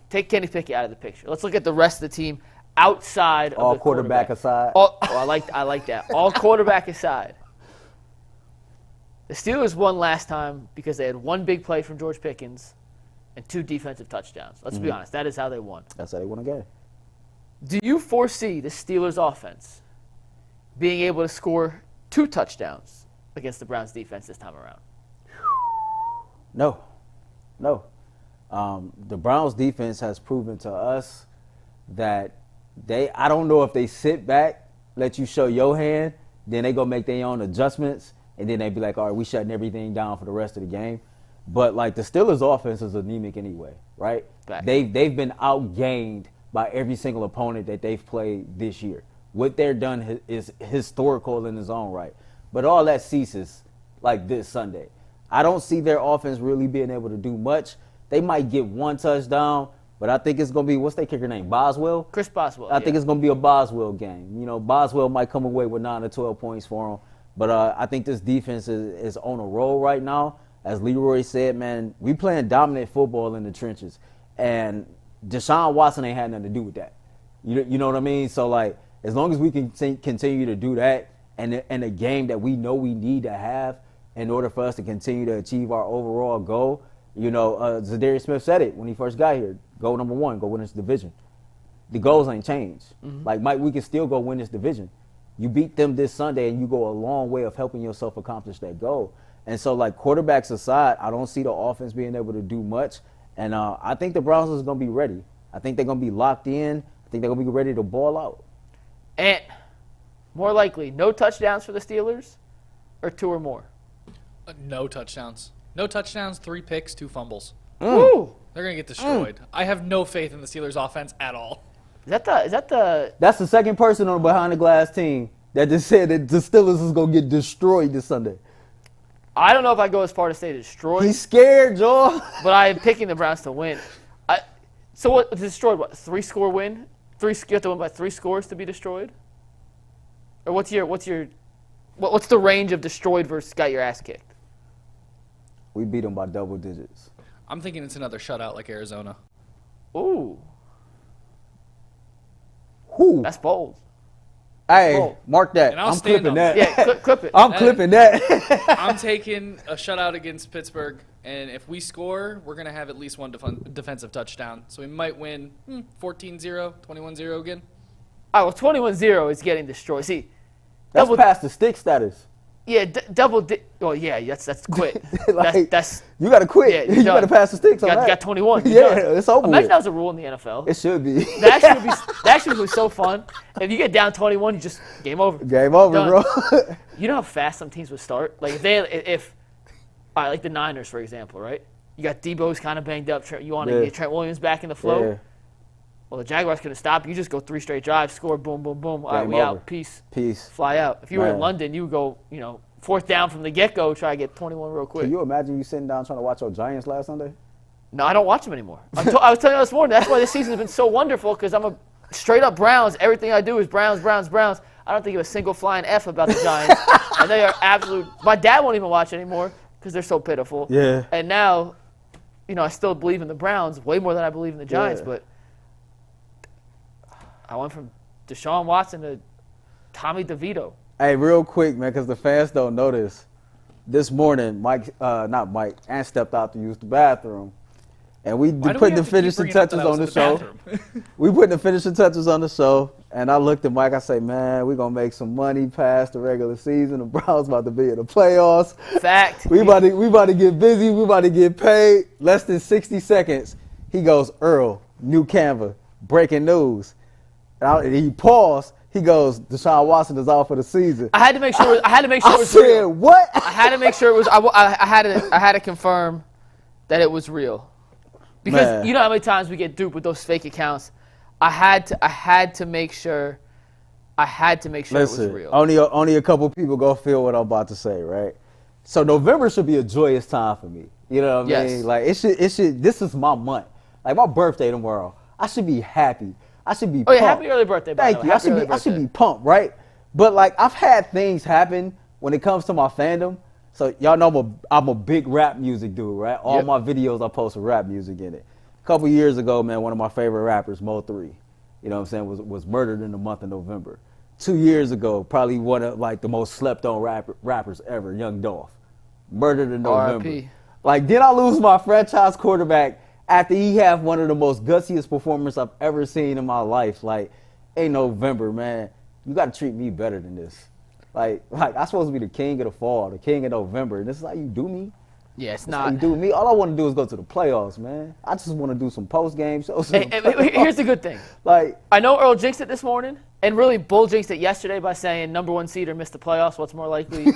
Take Kenny Pickett out of the picture. Let's look at the rest of the team outside of the quarterback aside. I like that. All quarterback aside. The Steelers won last time because they had 1 big play from George Pickens and 2 defensive touchdowns. Let's be honest. That is how they won. That's how they won a game. Do you foresee the Steelers' offense being able to score 2 touchdowns against the Browns' defense this time around? No. The Browns' defense has proven to us that I don't know if they sit back, let you show your hand, then they go make their own adjustments, and then they be like, all right, we shutting everything down for the rest of the game. But, like, the Steelers' offense is anemic anyway, right? They've been outgained by every single opponent that they've played this year. What they're done is historical in its own right. But all that ceases, like, this Sunday. I don't see their offense really being able to do much. They might get 1 touchdown, but I think it's going to be, what's their kicker name, Boswell? Chris Boswell. I think it's going to be a Boswell game. You know, Boswell might come away with 9 or 12 points for him. But I think this defense is on a roll right now. As Leroy said, man, we playing dominant football in the trenches. And Deshaun Watson ain't had nothing to do with that. You know what I mean? So, like, as long as we can continue to do that and a game that we know we need to have in order for us to continue to achieve our overall goal, you know, Zadarius Smith said it when he first got here. Goal number 1, go win this division. The goals ain't changed. Like, Mike, we can still go win this division. You beat them this Sunday, and you go a long way of helping yourself accomplish that goal. And so, like, quarterbacks aside, I don't see the offense being able to do much. And I think the Browns is going to be ready. I think they're going to be locked in. I think they're going to be ready to ball out. And more likely, no touchdowns for the Steelers or 2 or more? No touchdowns. No touchdowns, 3 picks, 2 fumbles. Woo! They're going to get destroyed. I have no faith in the Steelers offense at all. Is that the That's the second person on the behind the glass team that just said that the Steelers is going to get destroyed this Sunday. I don't know if I go as far to say destroyed. He's scared, Joel. But I am picking the Browns to win. So what destroyed? What 3-score win? You have to win by 3 scores to be destroyed. Or what's the range of destroyed versus got your ass kicked? We beat them by double digits. I'm thinking it's another shutout like Arizona. Ooh, Whew. that's bold. Hey, bold. mark that. And I'll I'm stand clipping on that. Yeah, clip it. I'm clipping that. I'm taking a shutout against Pittsburgh, and if we score, we're going to have at least 1 defensive touchdown. So we might win 14-0, 21-0 again. All right, well, 21-0 is getting destroyed. See, That's past the stick status. yeah, well, yeah, that's quit. Like, that's you got to quit. Yeah, you're you got to done. pass the sticks on that. got 21. Yeah, You're done. it's over Imagine with. that was a rule in the NFL. It should be. That actually would be so fun. If you get down 21, you just game over. Game over, Done. bro. You know how fast some teams would start? Like all right, like the Niners, for example, right? You got Debo's kind of banged up. You want to get Trent Williams back in the flow. Yeah. Well, the Jaguars couldn't stop. You just go 3 straight drives, score, boom, boom, boom. All right, Game we over. out. Peace. Peace. Fly out. If you were in Man. London, you would go, 4th down from the get-go, try to get 21 real quick. Can you imagine you sitting down trying to watch your Giants last Sunday? No, I don't watch them anymore. I was telling you this morning, that's why this season has been so wonderful, because I'm a straight-up Browns. Everything I do is Browns, Browns, Browns. I don't think of a single flying F about the Giants. And they are absolute. My dad won't even watch anymore because they're so pitiful. Yeah. And now, I still believe in the Browns way more than I believe in the Giants, but I went from Deshaun Watson to Tommy DeVito. Hey, real quick, man, because the fans don't know this. This morning, Ant stepped out to use the bathroom. And we put the finishing touches on the show. We put the finishing touches on the show. And I looked at Mike. I say, man, we're going to make some money past the regular season. The Browns about to be in the playoffs. Fact. We about to get busy. We about to get paid. Less than 60 seconds. He goes, Earl, new Canva, breaking news. And he paused. He goes, Deshaun Watson is out for the season. I had to make sure. It was said, real. what? I had to make sure it was. I had to confirm that it was real, because Man. you know how many times we get duped with those fake accounts. I had to make sure. Listen, it was real. Only a couple people gonna feel what I'm about to say, right? So November should be a joyous time for me. You know what I mean? Like it should. This is my month. Like my birthday tomorrow. I should be happy. I should be. Oh yeah, pumped. happy early birthday! By Thank the you. way. I should be pumped, right? But like I've had things happen when it comes to my fandom. So y'all know I'm a big rap music dude, right? All my videos I post with rap music in it. A couple years ago, man, one of my favorite rappers, Mo3, you know what I'm saying, was murdered in the month of November. 2 years ago, probably one of like the most slept on rappers ever, Young Dolph, murdered in November. R.I.P. Like, did I lose my franchise quarterback after he had one of the most gutsiest performances I've ever seen in my life? Like, in November, man, you got to treat me better than this. Like I'm supposed to be the king of the fall, the king of November, and this is how you do me? Yeah, it's That's how not. you do me? All I want to do is go to the playoffs, man. I just want to do some post-game shows. Here's the good thing. Like, I know Earl jinxed it this morning, and really bull jinxed it yesterday by saying number 1 seed or missed the playoffs. What's more likely?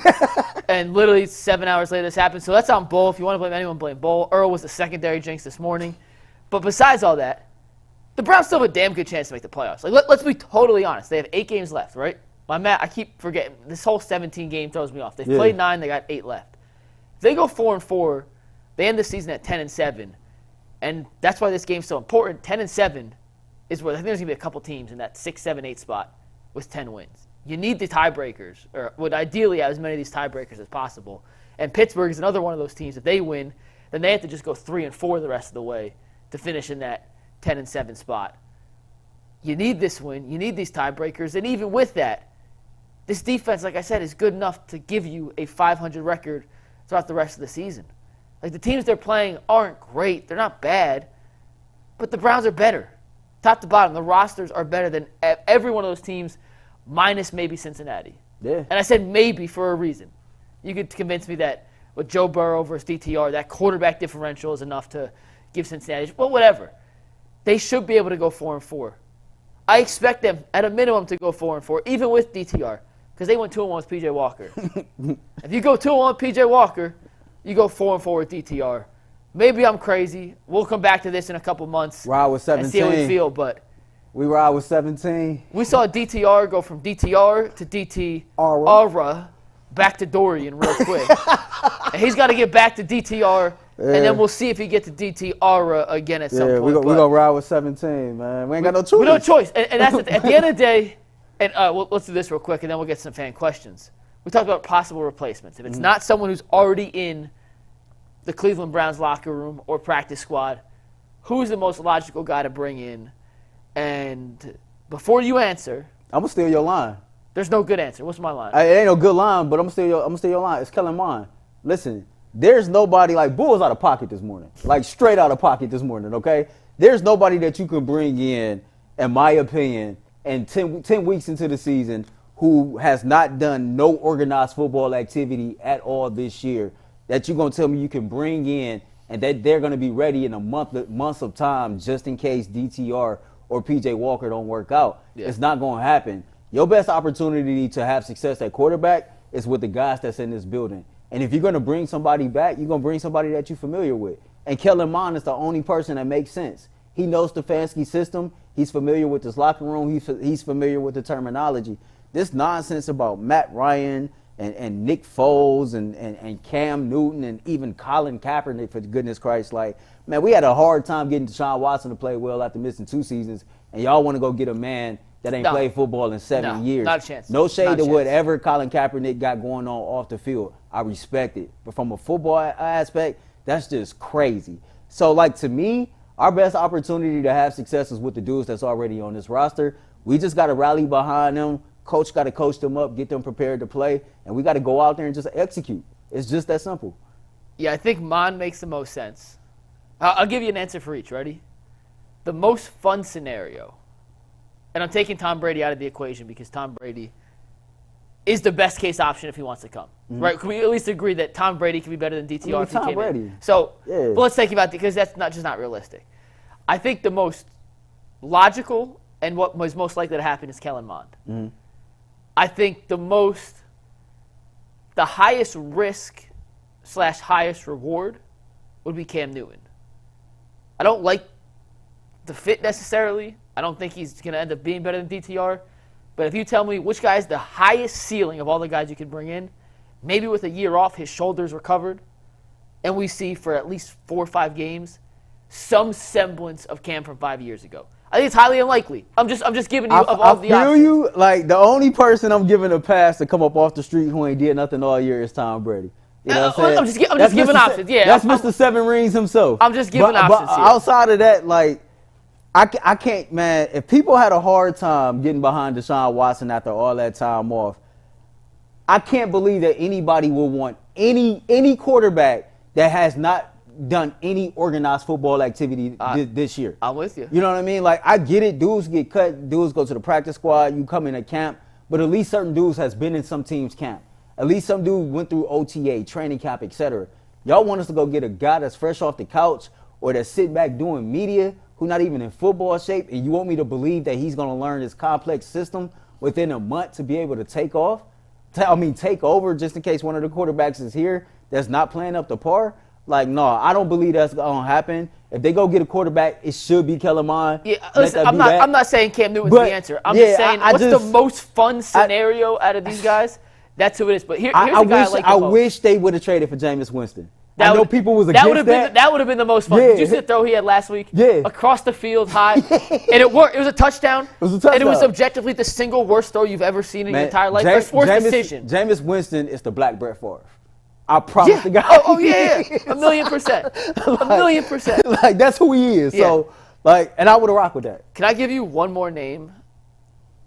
And literally 7 hours later, this happened. So that's on Bull. If you want to blame anyone, blame Bull. Earl was the secondary jinx this morning. But besides all that, the Browns still have a damn good chance to make the playoffs. Like, let's be totally honest. They have 8 games left, right? I keep forgetting. This whole 17 game throws me off. They've played 9. They got 8 left. If they go 4-4, they end the season at 10-7, and that's why this game's so important. 10-7 is where I think there's gonna be a couple teams in that 6, 7, 8 spot with 10 wins. You need the tiebreakers, or would ideally have as many of these tiebreakers as possible. And Pittsburgh is another one of those teams. If they win, then they have to just go 3-4 the rest of the way to finish in that 10-7 spot. You need this win. You need these tiebreakers, and even with that, this defense, like I said, is good enough to give you a 500 record throughout the rest of the season. Like, the teams they're playing aren't great. They're not bad. But the Browns are better. Top to bottom, the rosters are better than every one of those teams, minus maybe Cincinnati. yeah. And I said maybe for a reason. You could convince me that with Joe Burrow versus DTR, that quarterback differential is enough to give Cincinnati. Well, whatever. They should be able to go 4-4. I expect them at a minimum to go 4-4, even with DTR, because they went 2-1 with PJ Walker. If you go 2-1 with PJ Walker, you go 4-4 with DTR. Maybe I'm crazy. We'll come back to this in a couple months. Ride with 17. And see how we feel, but we ride with 17. We saw DTR go from DTR to DTR back to Dorian real quick. And he's got to get back to DTR, and then we'll see if he gets to DTR again at some point. We're going to ride with 17, man. We ain't got no choice. We no choice. And that's at the end of the day, and let's do this real quick, and then we'll get some fan questions. We talked about possible replacements. If it's not someone who's already in the Cleveland Browns locker room or practice squad, who's the most logical guy to bring in? And before you answer, I'm going to steal your line. There's no good answer. What's my line? It ain't no good line, but I'm going to steal your line. It's Kellen Mond. Listen, there's nobody like Bull was out of pocket this morning. Like straight out of pocket this morning, okay? There's nobody that you can bring in my opinion, and 10 weeks into the season who has not done no organized football activity at all this year that you're going to tell me you can bring in and that they're going to be ready in months of time just in case DTR or PJ Walker don't work out. Yeah. It's not going to happen. Your best opportunity to have success at quarterback is with the guys that's in this building. And if you're going to bring somebody back, you're going to bring somebody that you're familiar with. And Kellen Mond is the only person that makes sense. He knows Stefanski's system. He's familiar with this locker room. He's familiar with the terminology. This nonsense about Matt Ryan and Nick Foles and Cam Newton and even Colin Kaepernick, for goodness Christ, like, man, we had a hard time getting Deshaun Watson to play well after missing 2 seasons, and y'all want to go get a man that ain't played football in 7 years. Not a chance. No shade to whatever Colin Kaepernick got going on off the field. I respect it. But from a football aspect, that's just crazy. So, like, to me, our best opportunity to have success is with the dudes that's already on this roster. We just got to rally behind them. Coach got to coach them up, get them prepared to play, and we got to go out there and just execute. It's just that simple. Yeah, I think Mond makes the most sense. I'll give you an answer for each. Ready? The most fun scenario, and I'm taking Tom Brady out of the equation because Tom Brady is the best case option if he wants to come. Mm-hmm. Right? Can we at least agree that Tom Brady can be better than DTR if he came in? So, but let's think about it because that's not realistic. I think the most logical and what was most likely to happen is Kellen Mond. Mm-hmm. I think the highest risk / highest reward would be Cam Newton. I don't like the fit necessarily. I don't think he's going to end up being better than DTR. But if you tell me which guy is the highest ceiling of all the guys you could bring in, maybe with a year off, his shoulders recovered, and we see for at least 4 or 5 games some semblance of Cam from 5 years ago. I think it's highly unlikely. I'm just giving you of all the options. I feel you. Like, the only person I'm giving a pass to come up off the street who ain't did nothing all year is Tom Brady. You know what I'm saying? I'm just giving options. Yeah, that's Mr. 7 Rings himself. I'm just giving options but here. Outside of that, like, I can't, man. If people had a hard time getting behind Deshaun Watson after all that time off, I can't believe that anybody will want any quarterback that has not done any organized football activity this year. I'm with you. You know what I mean? Like, I get it. Dudes get cut. Dudes go to the practice squad. You come in a camp. But at least certain dudes has been in some team's camp. At least some dude went through OTA, training camp, etc. Y'all want us to go get a guy that's fresh off the couch or that's sitting back doing media who not even in football shape, and you want me to believe that he's going to learn this complex system within a month to be able to take over just in case one of the quarterbacks is here that's not playing up to par? Like, no, I don't believe that's going to happen. If they go get a quarterback, it should be Kellen Mond. Yeah, listen, I'm not saying Cam Newton's the answer. I'm just saying what's the most fun scenario out of these guys? That's who it is. But here's the guy I like the most. I wish they would have traded for Jameis Winston. I know people was against that. That would have been the most fun. Did you see the throw he had last week? Yeah. Across the field, high. And it worked. It was a touchdown. And it was objectively the single worst throw you've ever seen in your entire life. First worst decision. Jameis Winston is the black Brett Favre. I promise the guy. Oh, yeah. 1,000,000%. 1,000,000%. Like, that's who he is. Yeah. So, like, and I would have rocked with that. Can I give you one more name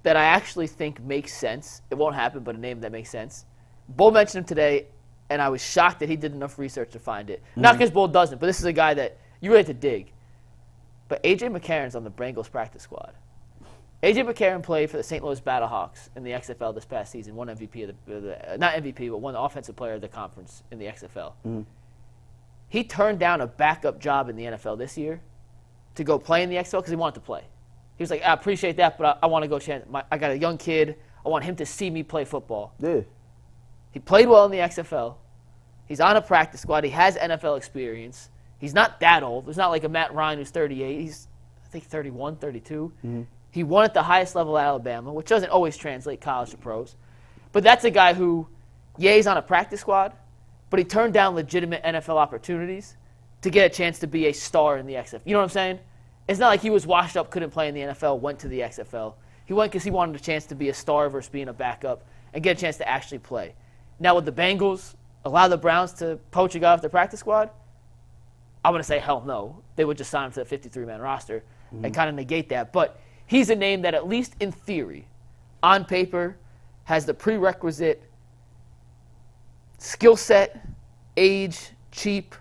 that I actually think makes sense? It won't happen, but a name that makes sense. Bull mentioned him today, and I was shocked that he did enough research to find it. Mm-hmm. Not because Bull doesn't, but this is a guy that you really have to dig. But A.J. McCarron's on the Bengals practice squad. A.J. McCarron played for the St. Louis Battlehawks in the XFL this past season, won MVP not MVP, but won the offensive player of the conference in the XFL. Mm-hmm. He turned down a backup job in the NFL this year to go play in the XFL because he wanted to play. He was like, I appreciate that, but I want to go chance. I got a young kid. I want him to see me play football. Yeah. He played well in the XFL. He's on a practice squad. He has NFL experience. He's not that old. There's not like a Matt Ryan who's 38. He's, I think, 31, 32. Mm-hmm. He won at the highest level at Alabama, which doesn't always translate college to pros. But that's a guy who, he's on a practice squad, but he turned down legitimate NFL opportunities to get a chance to be a star in the XFL. You know what I'm saying? It's not like he was washed up, couldn't play in the NFL, went to the XFL. He went because he wanted a chance to be a star versus being a backup and get a chance to actually play. Now with the Bengals, allow the Browns to poach a guy off their practice squad? I'm going to say hell no. They would just sign him to the 53-man roster and kind of negate that. But he's a name that, at least in theory, on paper, has the prerequisite skill set, age, cheap,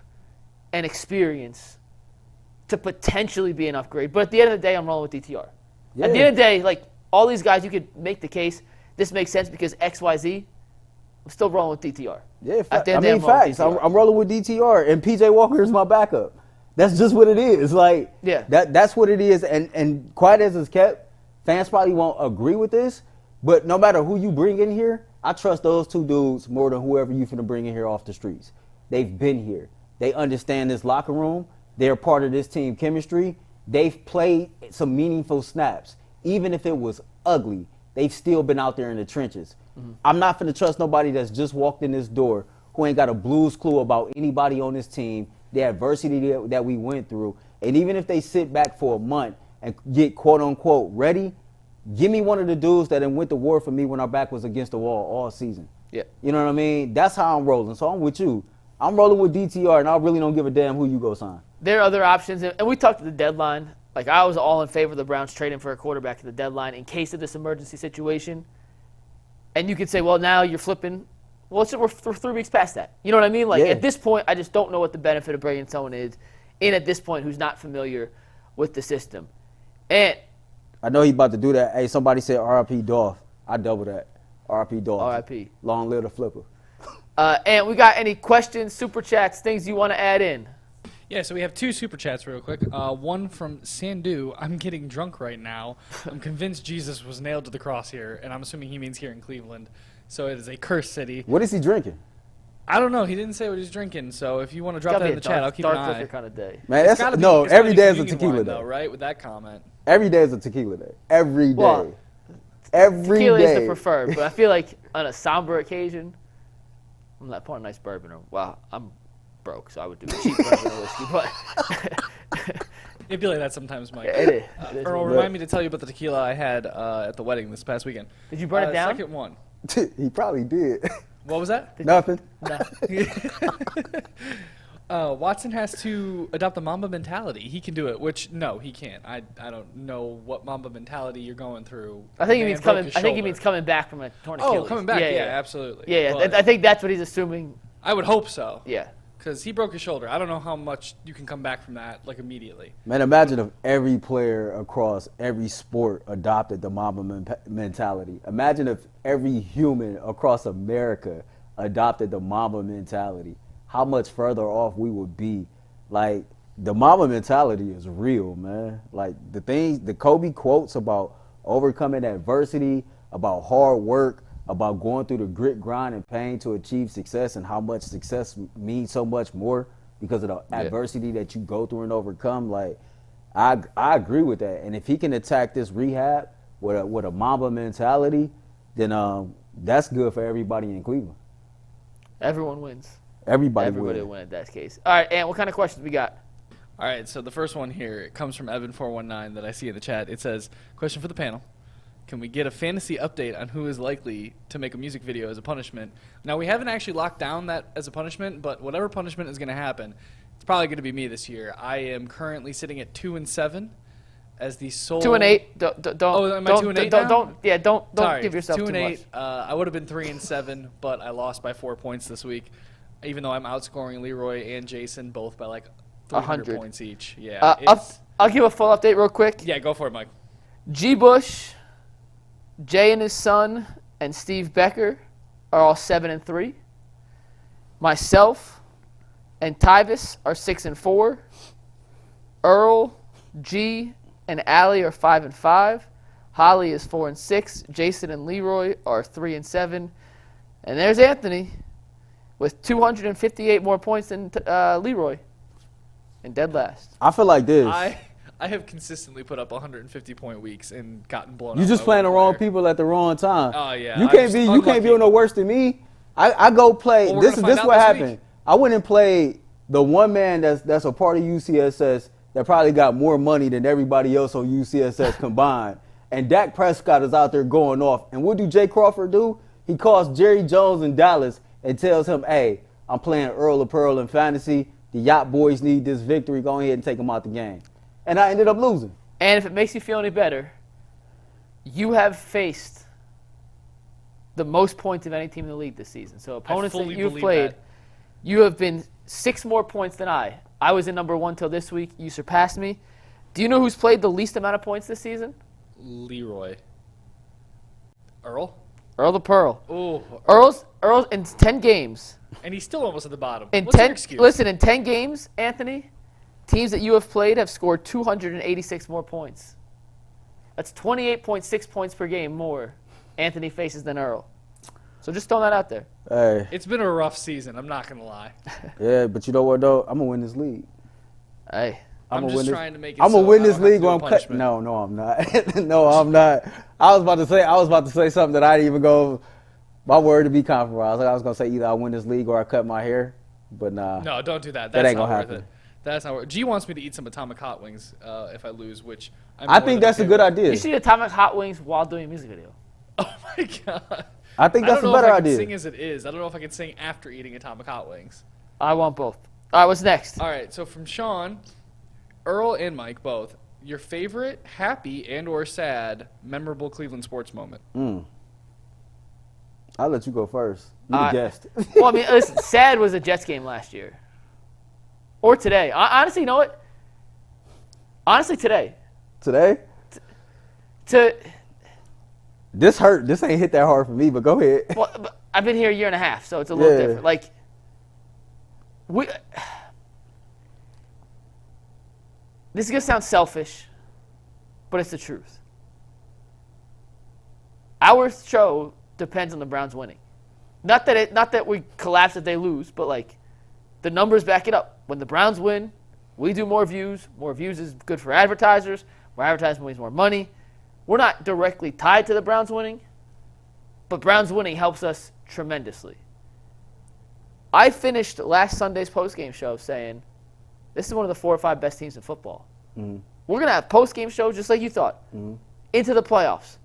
and experience to potentially be an upgrade. But at the end of the day, I'm rolling with DTR. Yeah. At the end of the day, like all these guys, you could make the case, this makes sense because XYZ. I'm still rolling with DTR. Yeah, facts. I'm rolling with DTR, and PJ Walker is my backup. That's just what it is. Like, yeah, that's what it is. And quiet as it's kept, fans probably won't agree with this, but no matter who you bring in here, I trust those two dudes more than whoever you finna bring in here off the streets. They've been here. They understand this locker room. They're part of this team chemistry. They've played some meaningful snaps. Even if it was ugly, they've still been out there in the trenches. Mm-hmm. I'm not finna trust nobody that's just walked in this door who ain't got a blues clue about anybody on this team, the adversity that we went through. And even if they sit back for a month and get quote-unquote ready, give me one of the dudes that went to war for me when our back was against the wall all season. Yeah. You know what I mean? That's how I'm rolling. So I'm with you. I'm rolling with DTR, and I really don't give a damn who you go sign. There are other options, and we talked at the deadline. Like, I was all in favor of the Browns trading for a quarterback at the deadline in case of this emergency situation. And you could say, well, now you're flipping. Well, we're 3 weeks past that. You know what I mean? Like, at this point, I just don't know what the benefit of bringing someone is in at this point who's not familiar with the system. And I know he's about to do that. Hey, somebody said RIP Dolph. I double that. RIP Dolph. RIP. Long live the flipper. And we got any questions, super chats, things you want to add in? Yeah, so we have 2 super chats real quick. One from Sandu. I'm getting drunk right now. I'm convinced Jesus was nailed to the cross here, and I'm assuming he means here in Cleveland. So it is a cursed city. What is he drinking? I don't know. He didn't say what he's drinking. So if you want to drop that in the chat, I'll keep an eye. Dark kind of day. Man, every day is a tequila day, though, right? With that comment. Every day is a tequila day. Every day. Well, every tequila day. is the preferred, but I feel like on a somber occasion, I'm not pouring a nice bourbon. Well, I'm broke, so I would do cheap bourbon or whiskey. But it'd be like that sometimes, Mike. Yeah, it is. Earl, remind me to tell you about the tequila I had at the wedding this past weekend. Did you burn it down? Second one. He probably did. What was that? Nothing. Watson has to adopt the Mamba mentality. He can do it, which no, he can't. I don't know what Mamba mentality you're going through. I think he means coming. I think he means coming back from a torn Achilles. Oh, coming back. Yeah, absolutely. Yeah. I think that's what he's assuming. I would hope so. Yeah. Because he broke his shoulder. I don't know how much you can come back from that, like, immediately. Man, imagine if every player across every sport adopted the Mamba mentality. Imagine if every human across America adopted the Mamba mentality. How much further off we would be. Like, the Mamba mentality is real, man. Like, the Kobe quotes about overcoming adversity, about hard work, about going through the grit, grind, and pain to achieve success, and how much success means so much more because of the adversity that you go through and overcome. Like, I agree with that. And if he can attack this rehab with a Mamba mentality, then that's good for everybody in Cleveland. Everyone wins. Everybody will win in that case. All right, and what kind of questions we got? All right, so the first one here, it comes from Evan419 that I see in the chat. It says, question for the panel. Can we get a fantasy update on who is likely to make a music video as a punishment? Now, we haven't actually locked down that as a punishment, but whatever punishment is going to happen, it's probably going to be me this year. I am currently sitting at 2-7 as the sole. 2-8. Am I 2-8 now? Don't give yourself 2-8. too much. I would have been 3-7, but I lost by 4 points this week, even though I'm outscoring Leroy and Jason both by like 300 points each. Yeah. I'll give a full update real quick. Yeah, go for it, Mike. G. Bush, Jay and his son, and Steve Becker are all 7-3. Myself and Tyvis are 6-4. Earl, G, and Allie are 5-5. Holly is 4-6. Jason and Leroy are 3-7. And there's Anthony with 258 more points than Leroy in dead last. I feel like this. I have consistently put up 150-point weeks and gotten blown out. You just playing the wrong people at the wrong time. Oh, yeah. You can't be on no worse than me. I go play. Well, this what happened. Week. I went and played the one man that's a part of UCSS that probably got more money than everybody else on UCSS combined. And Dak Prescott is out there going off. And what do Jay Crawford do? He calls Jerry Jones in Dallas and tells him, hey, I'm playing Earl of Pearl in fantasy. The Yacht Boys need this victory. Go ahead and take them out the game. And I ended up losing. And if it makes you feel any better, you have faced the most points of any team in the league this season. So opponents that you've played, you have been 6 more points than I. I was in number 1 till this week. You surpassed me. Do you know who's played the least amount of points this season? Leroy. Earl the Pearl. Oh, Earl's in 10 games. And he's still almost at the bottom. What's your excuse? Listen, in 10 games, Anthony, teams that you have played have scored 286 more points. That's 28.6 points per game more Anthony faces than Earl. So just throwing that out there. Hey. It's been a rough season, I'm not going to lie. Yeah, but you know what, though? I'm going to win this league. Hey. I'm just trying to make it I'm so going to win I this don't have league to do or a I'm cut. punishment. No, I'm not. No, I'm not. I was about to say something that I didn't even go my word to be compromised. I was going to say either I win this league or I cut my hair. But nah. No, don't do that. That That's ain't not gonna worth happen. it. That's not worth it. G wants me to eat some Atomic Hot Wings if I lose, which I think that's a good idea. You should eat Atomic Hot Wings while doing a music video. Oh, my God. I think that's a better I don't know if I idea. can sing as it is. I don't know if I can sing after eating Atomic Hot Wings. I want both. All right, what's next? All right, so from Sean, Earl and Mike both, your favorite happy and or sad memorable Cleveland sports moment? I'll let you go first. You the guest. Well, I mean, listen, sad was a Jets game last year. Or today. Honestly, you know what? Honestly, today. Today? This hurt. This ain't hit that hard for me, but go ahead. Well, but I've been here a year and a half, so it's a little different. Like, this is going to sound selfish, but it's the truth. Our show depends on the Browns winning. Not that we collapse if they lose, but like the numbers back it up. When the Browns win, we do more views. More views is good for advertisers. More advertising means more money. We're not directly tied to the Browns winning, but Browns winning helps us tremendously. I finished last Sunday's postgame show saying, this is one of the 4 or 5 best teams in football. Mm-hmm. We're going to have postgame shows just like you thought, into the playoffs.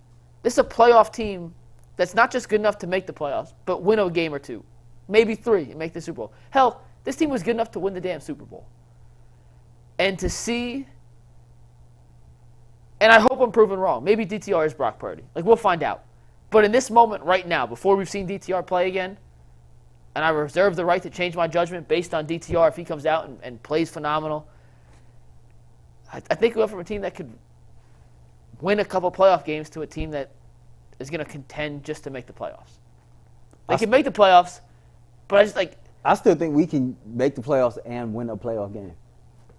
This is a playoff team that's not just good enough to make the playoffs, but win a game or 2, maybe 3, and make the Super Bowl. Hell, this team was good enough to win the damn Super Bowl. And to see, and I hope I'm proven wrong, maybe DTR is Brock Purdy. Like, we'll find out. But in this moment right now, before we've seen DTR play again, and I reserve the right to change my judgment based on DTR if he comes out and plays phenomenal, I think we went from a team that could win a couple playoff games to a team that is going to contend just to make the playoffs. They can make the playoffs, but I still think we can make the playoffs and win a playoff game.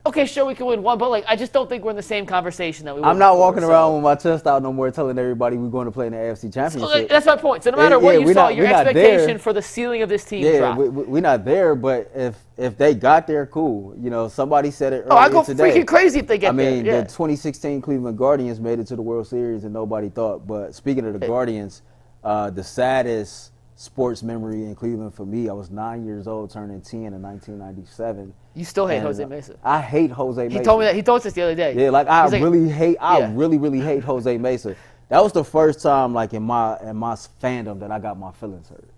Okay, sure, we can win one, but I just don't think we're in the same conversation that we were I'm not before, walking around with my chest out no more telling everybody we're going to play in the AFC Championship. So that's my point. So no matter what you saw, your expectation for the ceiling of this team dropped. We're not there, but if they got there, cool. You know, somebody said it earlier I go today. freaking crazy if they get there. I mean, the 2016 Cleveland Guardians made it to the World Series and nobody thought. But speaking of the Guardians, the saddest sports memory in Cleveland for me, I was 9 years old, turning 10 in 1997. You still hate Jose Mesa. I hate Jose Mesa. He told me that. He told us this the other day. Yeah, I really hate Jose Mesa. That was the first time, in my fandom, that I got my feelings hurt.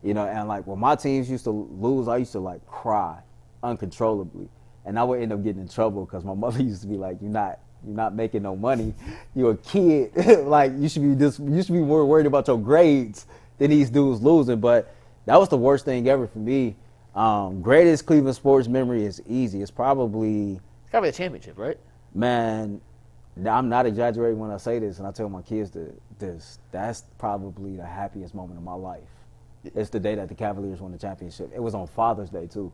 You know, and when my teams used to lose, I used to cry uncontrollably, and I would end up getting in trouble because my mother used to be like, "You're not making no money. You're a kid. You should be more worried about your grades than these dudes losing." But that was the worst thing ever for me. Greatest Cleveland sports memory is easy. It's gotta be the championship, right? Man, I'm not exaggerating when I say this, and I tell my kids this. That's probably the happiest moment of my life. It's the day that the Cavaliers won the championship. It was on Father's Day too,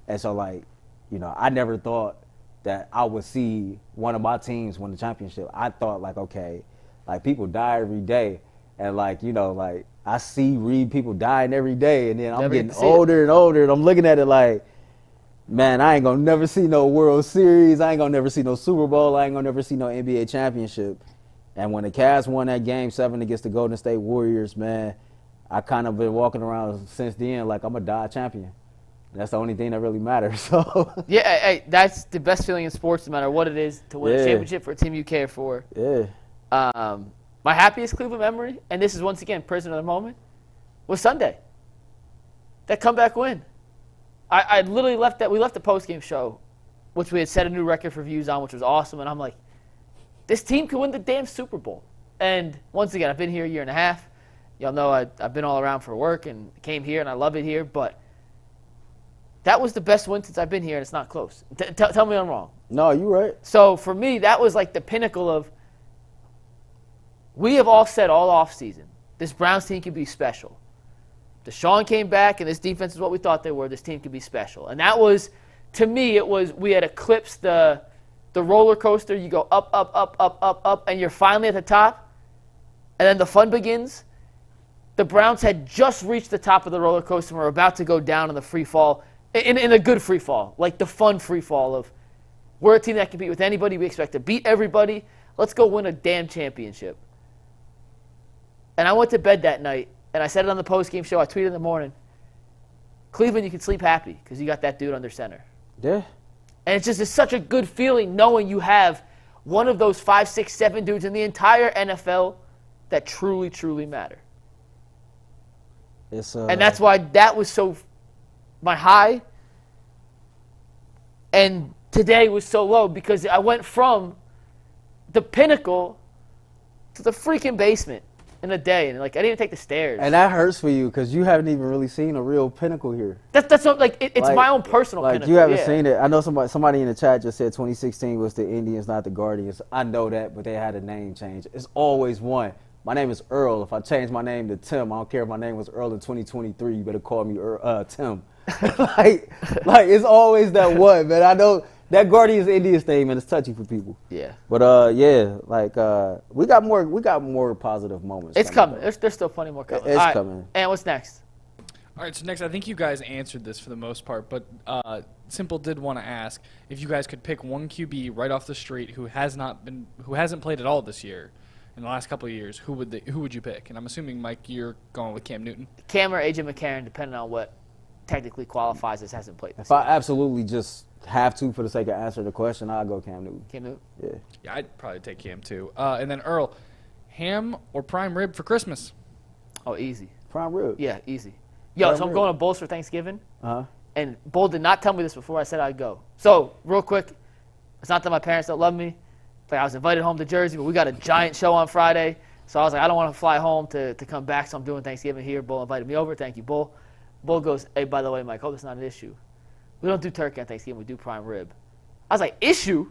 and so I never thought that I would see one of my teams win the championship. I thought, like, okay, like, people die every day. And, like, you know, like, I read people dying every day. And then I'm getting older and older. And I'm looking at it like, man, I ain't going to never see no World Series. I ain't going to never see no Super Bowl. I ain't going to never see no NBA championship. And when the Cavs won that Game 7 against the Golden State Warriors, man, I kind of been walking around since then like I'm a die champion. That's the only thing that really matters. So yeah, hey, that's the best feeling in sports, no matter what it is, to win a championship for a team you care for. Yeah. My happiest Cleveland memory, and this is once again prisoner of the moment, was Sunday. That comeback win. I literally left that. We left the postgame show, which we had set a new record for views on, which was awesome. And I'm like, this team can win the damn Super Bowl. And once again, I've been here a year and a half. Y'all know I've been all around for work and came here, and I love it here. But that was the best win since I've been here, and it's not close. Tell me I'm wrong. No, you're right. So for me, that was like the pinnacle of, we have all said all offseason, this Browns team can be special. Deshaun came back, and this defense is what we thought they were. This team could be special. And that was, to me, it was, we had eclipsed the roller coaster. You go up, up, up, up, up, up, and you're finally at the top. And then the fun begins. The Browns had just reached the top of the roller coaster and were about to go down in the free fall, in a good free fall, like the fun free fall of, we're a team that can compete with anybody. We expect to beat everybody. Let's go win a damn championship. And I went to bed that night, and I said it on the post-game show. I tweeted in the morning, Cleveland, you can sleep happy because you got that dude under center. Yeah. And it's such a good feeling knowing you have one of those 5, 6, 7 dudes in the entire NFL that truly, truly matter. And that's why that was so my high. And today was so low because I went from the pinnacle to the freaking basement in a day. And, like, I didn't even take the stairs. And that hurts for you because you haven't even really seen a real pinnacle here. That's not, like, it's my own personal pinnacle. You haven't seen it. I know somebody in the chat just said 2016 was the Indians, not the Guardians. I know that, but they had a name change. It's always one. My name is Earl. If I change my name to Tim, I don't care if my name was Earl in 2023. You better call me Tim. like it's always that one, man. I know that Guardians Indians thing, man, it's touchy for people. Yeah. But we got more positive moments. It's coming. There's still plenty more coming. It's coming. And what's next? All right, so next, I think you guys answered this for the most part, but Simple did want to ask if you guys could pick one QB right off the street who hasn't played at all this year. In the last couple of years, who would you pick? And I'm assuming, Mike, you're going with Cam Newton. Cam or AJ McCarron, depending on what technically qualifies as hasn't played this year. If I absolutely just have to, for the sake of answering the question, I'll go Cam Newton. Cam Newton? Yeah. Yeah, I'd probably take Cam too. And then Earl, ham or prime rib for Christmas? Oh, easy. Prime rib? Yeah, easy. Yo, so I'm going to Bulls for Thanksgiving. Uh-huh. And Bull did not tell me this before I said I'd go. So, real quick, it's not that my parents don't love me. Like, I was invited home to Jersey, but we got a giant show on Friday. So I was like, I don't want to fly home to come back, so I'm doing Thanksgiving here. Bull invited me over. Thank you, Bull. Bull goes, hey, by the way, Mike, hope that's not an issue. We don't do turkey on Thanksgiving. We do prime rib. I was like, issue?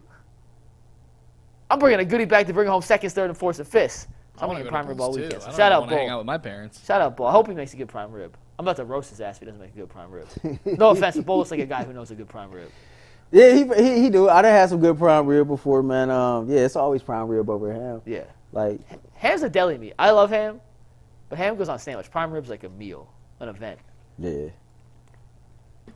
I'm bringing a goodie bag to bring home seconds, third, and fourths, and fifths. I'm going to prime rib all weekend. So shout out, Bull. Hang out with my parents. Shout out, Bull. I hope he makes a good prime rib. I'm about to roast his ass if he doesn't make a good prime rib. No offense, but Bull looks like a guy who knows a good prime rib. Yeah, he do. I done had some good prime rib before, man. Yeah, it's always prime rib over ham. Yeah. Like, ham's a deli meat. I love ham, but ham goes on sandwich. Prime rib's like a meal, an event. Yeah.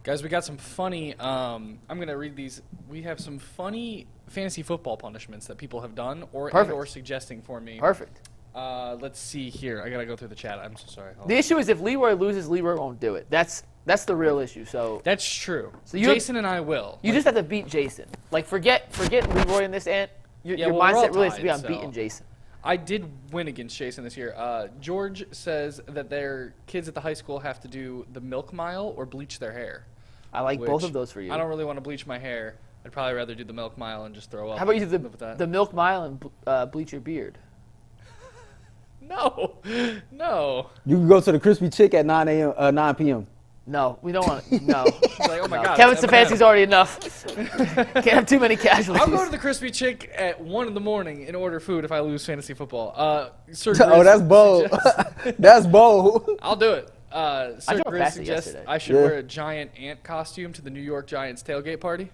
Guys, we got some funny, I'm going to read these. We have some funny fantasy football punishments that people have done or suggesting for me. Perfect. Let's see here. I got to go through the chat. I'm so sorry. The issue is if Leroy loses, Leroy won't do it. That's the real issue. So that's true. So Jason and I will. You just have to beat Jason. Like, forget Leroy in this, Ant. Your mindset really has to be on beating Jason. I did win against Jason this year. George says that their kids at the high school have to do the milk mile or bleach their hair. I like both of those for you. I don't really want to bleach my hair. I'd probably rather do the milk mile and just throw up. How about you do the milk mile and bleach your beard? No. You can go to the Crispy Chick at 9 p.m. No, we don't want to. No. Like, oh my God. Kevin Stefanski's already enough. Can't have too many casualties. I'll go to the Crispy Chick at 1 in the morning and order food if I lose fantasy football. Sir oh, that's bold. That's bold. I'll do it. Sir Grizz suggests yesterday. I should wear a giant ant costume to the New York Giants tailgate party.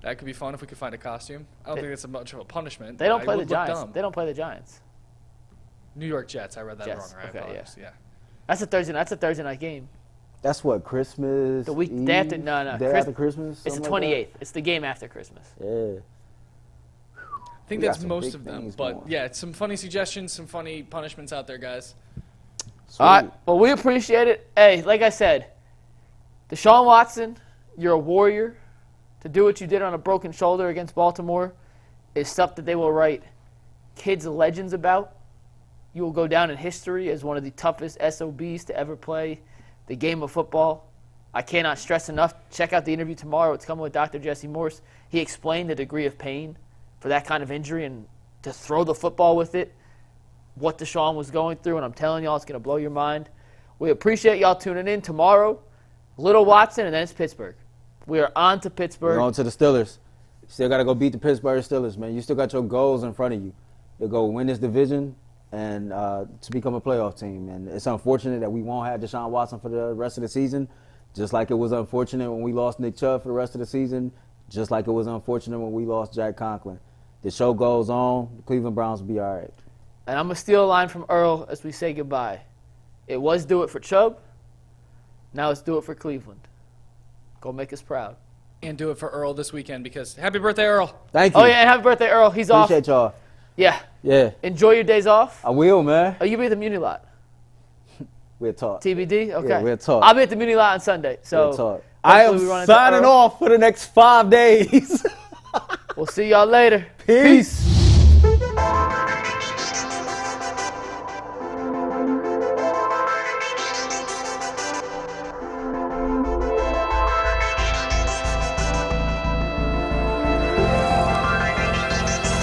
That could be fun if we could find a costume. I don't think that's much of a punishment. They don't but play it the would look Giants. dumb. they don't play the Giants. New York Jets. I read that Jets, wrong. I okay, apologize. Yeah. That's a Thursday night game. That's what, Christmas The week Eve? day after, no. Day after Christmas? It's the something like 28th. It's the game after Christmas. that? Yeah. I think We got that's some most big of them. things But going. yeah, it's some funny suggestions, some funny punishments out there, guys. Sweet. All right. Well, we appreciate it. Hey, like I said, Deshaun Watson, you're a warrior. To do what you did on a broken shoulder against Baltimore is stuff that they will write kids' legends about. You will go down in history as one of the toughest SOBs to ever play the game of football. I cannot stress enough. Check out the interview tomorrow. It's coming with Dr. Jesse Morse. He explained the degree of pain for that kind of injury and to throw the football with it, what Deshaun was going through, and I'm telling y'all, it's going to blow your mind. We appreciate y'all tuning in. Tomorrow, Little Watson, and then it's Pittsburgh. We are on to Pittsburgh. We're on to the Steelers. Still got to go beat the Pittsburgh Steelers, man. You still got your goals in front of you. You go win this division and to become a playoff team. And it's unfortunate that we won't have Deshaun Watson for the rest of the season, just like it was unfortunate when we lost Nick Chubb for the rest of the season, just like it was unfortunate when we lost Jack Conklin. The show goes on. The Cleveland Browns will be all right. And I'm going to steal a line from Earl as we say goodbye. It was do it for Chubb. Now let's do it for Cleveland. Go make us proud. And do it for Earl this weekend because happy birthday, Earl. Thank you. Oh, yeah, and happy birthday, Earl. He's off. Appreciate y'all. Yeah. Yeah, Enjoy your days off. I will, man. Oh, you be at the Muni Lot. We'll talk. TBD? Okay. Yeah, we'll talk. I'll be at the Muni Lot on Sunday. So We'll talk. I hopefully we run am into signing Earl. off for the next 5 days. We'll see y'all later. Peace.